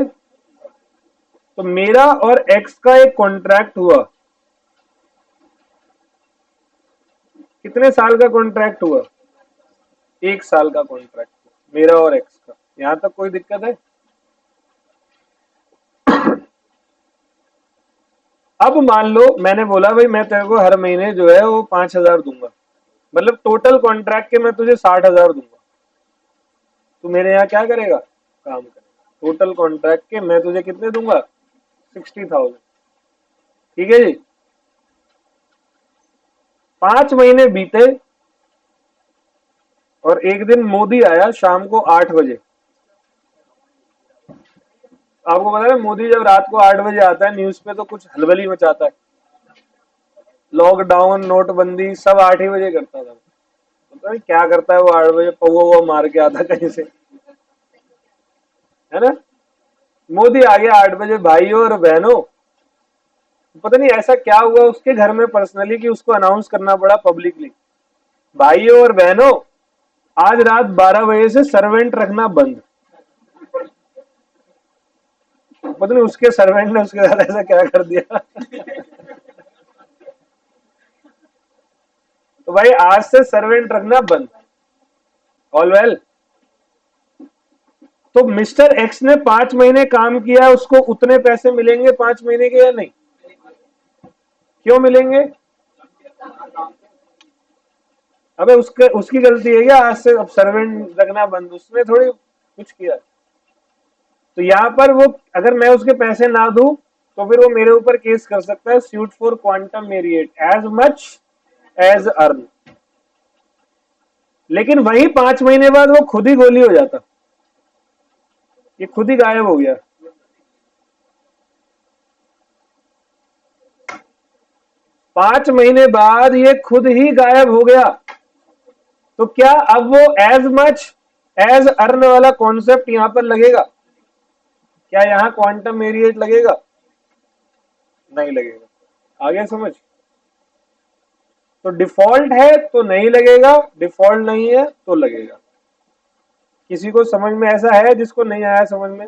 तो मेरा और एक्स का एक कॉन्ट्रैक्ट हुआ, कितने साल का कॉन्ट्रैक्ट हुआ? 1 साल का कॉन्ट्रैक्ट हुआ मेरा और एक्स का। यहां तक कोई दिक्कत है? अब मान लो मैंने बोला भाई मैं तेरे को हर महीने जो है वो 5,000 दूंगा, मतलब टोटल कॉन्ट्रैक्ट के मैं तुझे 60,000 दूंगा। तू मेरे यहाँ क्या करेगा? काम करेगा। टोटल कॉन्ट्रैक्ट के मैं तुझे कितने दूंगा? 60,000। ठीक है जी। 5 महीने बीते और एक दिन मोदी आया शाम को 8 बजे। आपको पता है मोदी जब रात को 8 बजे आता है न्यूज पे तो कुछ हलबली मचाता है। लॉकडाउन, नोटबंदी सब 8 ही बजे करता था। पता नहीं क्या करता है वो 8 बजे, पौवा हुआ मार के आता कहीं से, है ना। मोदी आ गया 8 बजे। भाइयों और बहनों, पता नहीं ऐसा क्या हुआ उसके घर में पर्सनली कि उसको अनाउंस करना पड़ा पब्लिकली, भाइयों और बहनों आज रात 12 बजे से सर्वेंट रखना बंद। पता नहीं उसके सर्वेंट ने उसके साथ ऐसा क्या कर दिया। तो भाई आज से सर्वेंट रखना बंद। All well. तो मिस्टर एक्स ने 5 महीने काम किया, उसको उतने पैसे मिलेंगे 5 महीने के या नहीं? क्यों मिलेंगे? अबे उसकी गलती है क्या आज से अब सर्वेंट रखना बंद? उसने थोड़ी कुछ किया। तो यहां पर वो अगर मैं उसके पैसे ना दूं तो फिर वो मेरे ऊपर केस कर सकता है, suit for quantum meruit as much as earn. लेकिन वही 5 महीने बाद वो खुद ही गोली हो जाता, ये खुद ही गायब हो गया। 5 महीने बाद ये खुद ही गायब हो गया। तो क्या अब वो एज मच एज अर्न वाला कॉन्सेप्ट यहां पर लगेगा? क्या यहां क्वांटम मेरिएट लगेगा? नहीं लगेगा। आगे समझ। तो डिफॉल्ट है तो नहीं लगेगा, डिफॉल्ट नहीं है तो लगेगा। किसी को समझ में ऐसा है जिसको नहीं आया समझ में?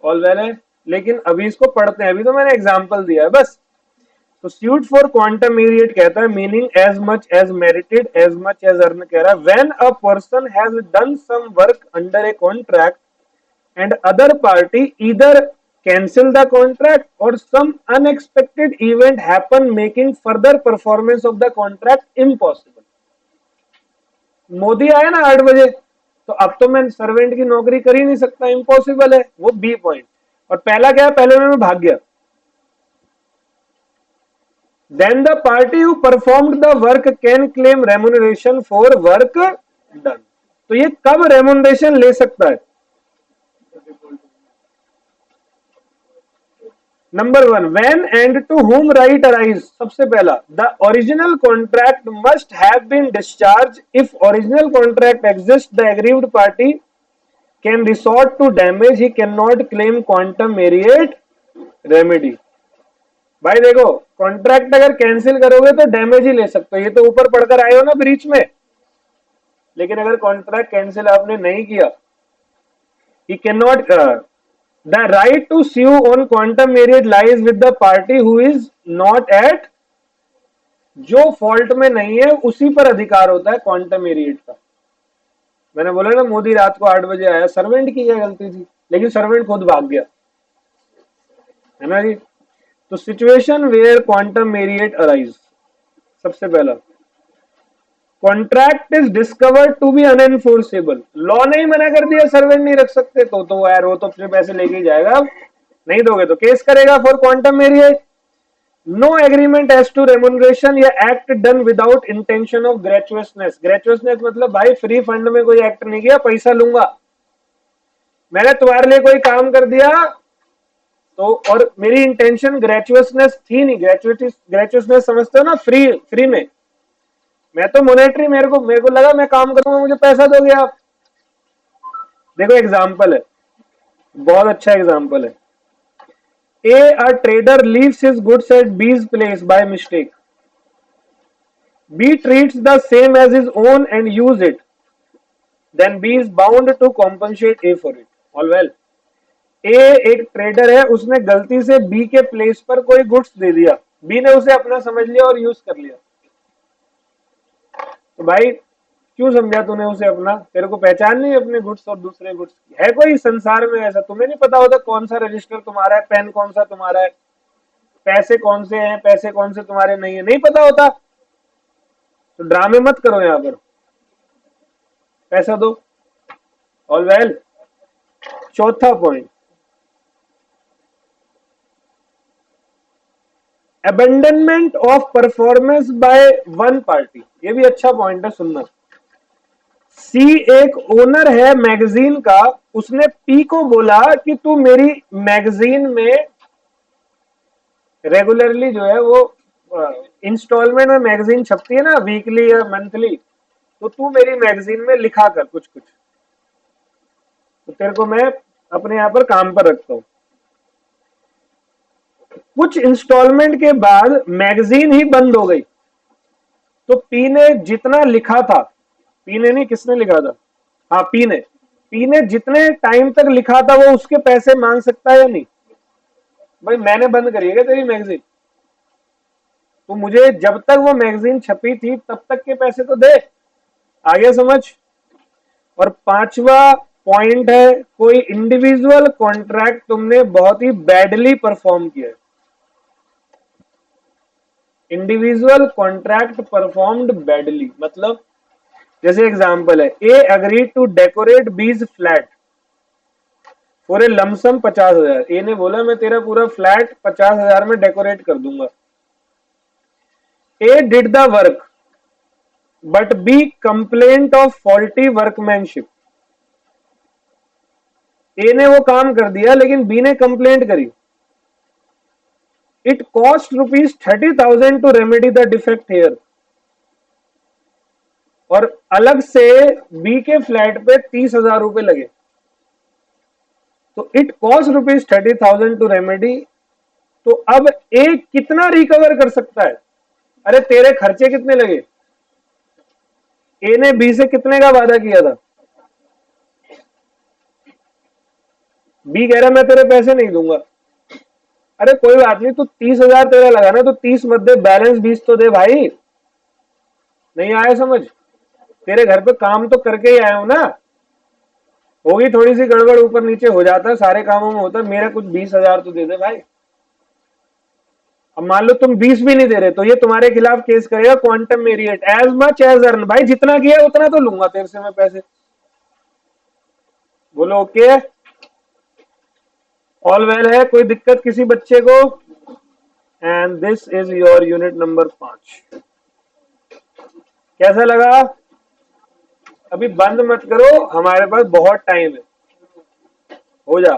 ऑल वेल है। लेकिन अभी इसको पढ़ते हैं, अभी तो मैंने एग्जांपल दिया है बस। तो सूट फॉर क्वांटम मेरिएट कहता है meaning as much as merited as much as earn. कह रहा है when a person has done some work under a contract and other party either cancel the contract or some unexpected event happen making further performance of the contract impossible। Modi आया ना 8 बजे, तो अब तो मैं सर्वेंट की नौकरी कर ही नहीं सकता, इम्पॉसिबल है। वो बी पॉइंट। और पहला क्या है? पहले में मैं भाग गया। Then the party who performed the work can claim remuneration for work done. तो ये कब रेम्युनरेशन ले सकता है? Number 1, when and to whom right arise। सबसे पहला, the original contract must have been discharged। if original contract exists the aggrieved party can resort to damage, he cannot claim quantum merit remedy। भाई देखो, कॉन्ट्रैक्ट अगर कैंसिल करोगे तो डैमेज ही ले सकते हो, ये तो ऊपर पढ़कर आए हो ना ब्रीच में। लेकिन अगर कॉन्ट्रैक्ट कैंसिल आपने नहीं किया, he cannot the right to sue on quantum merit lies with the party who is not at। जो फॉल्ट में नहीं है उसी पर अधिकार होता है क्वांटम मेरिट का। मैंने बोला ना मोदी रात को 8 बजे आया, सर्वेंट की क्या गलती थी? लेकिन सर्वेंट खुद भाग गया, है ना जी। तो situation where quantum merit arise. सबसे पहला, contract is discovered to be unenforceable. Law ने ही मना कर दिया सर्वेंट नहीं रख सकते, तो यार वो तो अपने पैसे लेके ही जाएगा। नहीं दोगे तो केस करेगा for quantum merit. No agreement as to remuneration या act done without intention of gratuitousness. Gratuitousness मतलब भाई फ्री फंड में कोई एक्ट नहीं किया, पैसा लूंगा। मैंने तुम्हारे लिए कोई काम कर दिया तो, और मेरी इंटेंशन ग्रेचुअसनेस थी नहीं। ग्रेचुअसनेस समझते हो ना, फ्री फ्री में। मैं तो मोनेटरी, मेरे को लगा मैं काम करूंगा मुझे पैसा दोगे आप। देखो एग्जाम्पल है, बहुत अच्छा एग्जाम्पल है। A trader leaves his goods at B's place by mistake. B treats the same as his own and use it. Then B is bound to compensate A for it. All well. A एक ट्रेडर है, उसने गलती से B के प्लेस पर कोई गुड्स दे दिया, B ने उसे अपना समझ लिया और यूज कर लिया। तो भाई क्यों समझा तूने उसे अपना? तेरे को पहचान नहीं अपने गुड्स और दूसरे गुड्स की? है कोई संसार में ऐसा? तुम्हें नहीं पता होता कौन सा रजिस्टर तुम्हारा है, पेन कौन सा तुम्हारा है, पैसे कौन से हैं, पैसे कौन से तुम्हारे नहीं है? नहीं पता होता? तो ड्रामे मत करो यहां पर, पैसा दो। All well. चौथा point, abandonment of performance by one party. ये भी अच्छा पॉइंट है, सुनना। सी एक ओनर है मैगजीन का, उसने पी को बोला कि तू मेरी मैगजीन में रेगुलरली जो है वो इंस्टॉलमेंट में मैगजीन छपती है ना, वीकली या मंथली, तो तू मेरी मैगजीन में लिखा कर कुछ कुछ, तो तेरे को मैं अपने यहां पर काम पर रखता हूं। कुछ इंस्टॉलमेंट के बाद मैगजीन ही बंद हो गई, तो पी ने जितना लिखा था, पी ने नहीं, किसने लिखा था? हाँ, पी ने जितने टाइम तक लिखा था वो उसके पैसे मांग सकता है या नहीं? भाई मैंने बंद करी है तेरी मैगजीन, तो मुझे जब तक वो मैगजीन छपी थी तब तक के पैसे तो दे। आगे समझ। और पांचवा पॉइंट है, कोई इंडिविजुअल कॉन्ट्रैक्ट तुमने बहुत ही बैडली परफॉर्म किया है। इंडिविजुअल कॉन्ट्रैक्ट परफॉर्म्ड बैडली मतलब, जैसे एग्जांपल है, ए अग्री टू डेकोरेट बीज फ्लैट फॉर ए लमसम 50,000। ए ने बोला मैं तेरा पूरा फ्लैट 50,000 में डेकोरेट कर दूंगा। A did the work but B complaint of faulty workmanship. A ने वो काम कर दिया लेकिन बी ने कंप्लेंट करी। It cost ₹30,000 to remedy the defect here. और अलग से बी के फ्लैट पे 30,000 रुपए लगे, तो इट कॉस्ट ₹30,000 टू रेमेडी। तो अब ए कितना रिकवर कर सकता है? अरे तेरे खर्चे कितने लगे? ए ने बी से कितने का वादा किया था? बी कह रहा मैं तेरे पैसे नहीं दूंगा। अरे कोई बात नहीं, तू 30,000 तेरा लगा ना, तो 30 मत दे, बैलेंस 20 तो दे भाई। नहीं आया समझ? तेरे घर पे काम तो करके ही आया हूं ना, होगी थोड़ी सी गड़बड़ ऊपर नीचे हो जाता है, सारे कामों में होता है, मेरा कुछ 20,000 तो दे दे भाई। अब मान लो तुम 20 भी नहीं दे रहे, तो ये तुम्हारे खिलाफ केस करेगा quantum meruit, as much as earn. भाई जितना किया उतना तो लूंगा तेरे से मैं पैसे। बोलो ओके, ऑल वेल है, कोई दिक्कत किसी बच्चे को? And this is your unit number 5। कैसा लगा? अभी बंद मत करो, हमारे पास बहुत टाइम है, हो जा।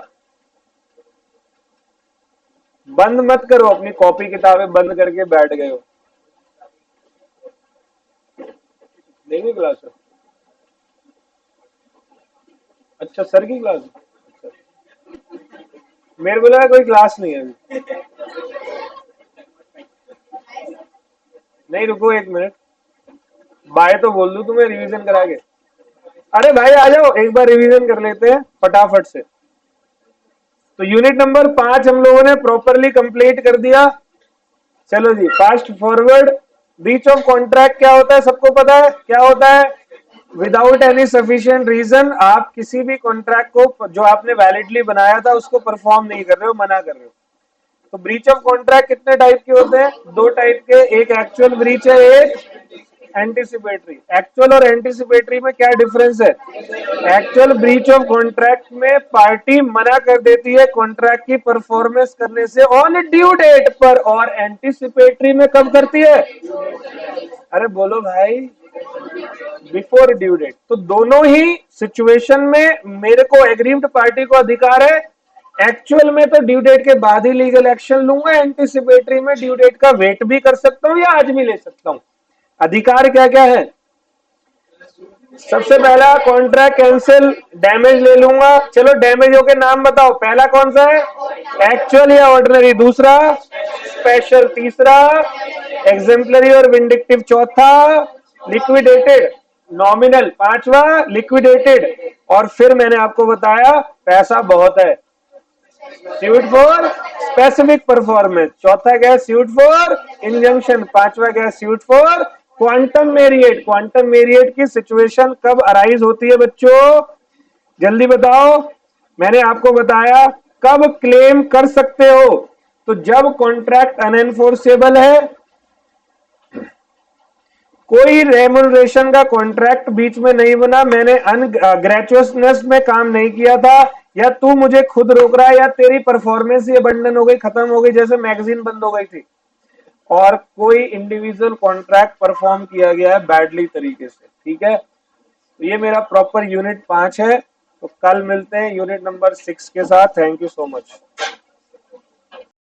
बंद मत करो, अपनी कॉपी किताबें बंद करके बैठ गए हो। नहीं क्लास है? अच्छा सर की क्लास है? अच्छा। मेरे को लगा कोई क्लास नहीं है अभी। नहीं रुको एक मिनट, बाय तो बोल दूं तुम्हें रिवीजन करा के। अरे भाई आ जाओ, एक बार रिवीजन कर लेते हैं फटाफट से। तो यूनिट नंबर 5 हम लोगों ने प्रॉपरली कंप्लीट कर दिया। चलो जी fast forward. Breach of contract क्या होता है? सबको पता है क्या होता है? विदाउट एनी सफिशिएंट रीजन आप किसी भी कॉन्ट्रैक्ट को जो आपने वैलिडली बनाया था उसको परफॉर्म नहीं कर रहे हो, मना कर रहे हो। तो ब्रीच ऑफ कॉन्ट्रैक्ट कितने टाइप के होते हैं? 2 टाइप के, एक एक्चुअल ब्रीच है, एक एंटीसिपेटरी। एक्चुअल और एंटीसिपेटरी में क्या डिफरेंस है? एक्चुअल ब्रीच ऑफ कॉन्ट्रैक्ट में पार्टी मना कर देती है कॉन्ट्रैक्ट की परफॉर्मेंस करने से ऑन ड्यू डेट पर, और एंटीसिपेटरी में कब करती है? अरे बोलो भाई, बिफोर ड्यू डेट। तो दोनों ही सिचुएशन में मेरे को एग्रीव्ड पार्टी को अधिकार है। एक्चुअल में तो ड्यू डेट के बाद ही लीगल एक्शन लूंगा, एंटीसिपेटरी में ड्यू डेट का वेट भी कर सकता हूं या आज भी ले सकता हूं। अधिकार क्या क्या है? सबसे पहला कॉन्ट्रैक्ट कैंसिल, डैमेज ले लूंगा। चलो डैमेजों के नाम बताओ, पहला कौन सा है? एक्चुअल या ऑर्डिनरी, दूसरा स्पेशल, तीसरा एग्जेम्पलरी और विंडिक्टिव, चौथा लिक्विडेटेड नॉमिनल, पांचवा लिक्विडेटेड, और फिर मैंने आपको बताया पैसा बहुत है, सूट फॉर स्पेसिफिक परफॉर्मेंस। चौथा क्या है? Suit for injunction. पांचवा क्या है? Suit for quantum Marriott. Quantum Marriott की सिचुएशन कब अराइज होती है बच्चों? जल्दी बताओ। मैंने आपको बताया कब क्लेम कर सकते हो, तो जब कॉन्ट्रैक्ट अनएनफोर्सेबल है, कोई रेमुनरेशन का कॉन्ट्रैक्ट बीच में नहीं बना, मैंने अनग्रेचुअसनेस में काम नहीं किया था, या तू मुझे खुद रोक रहा है, या तेरी परफॉर्मेंस ही अबंडन हो गई, खत्म हो गई, जैसे मैगजीन बंद हो गई थी, और कोई इंडिविजुअल कॉन्ट्रैक्ट परफॉर्म किया गया है बैडली तरीके से। ठीक है, तो ये मेरा प्रॉपर यूनिट 5 है। तो कल मिलते हैं यूनिट नंबर 6 के साथ। Thank you so much.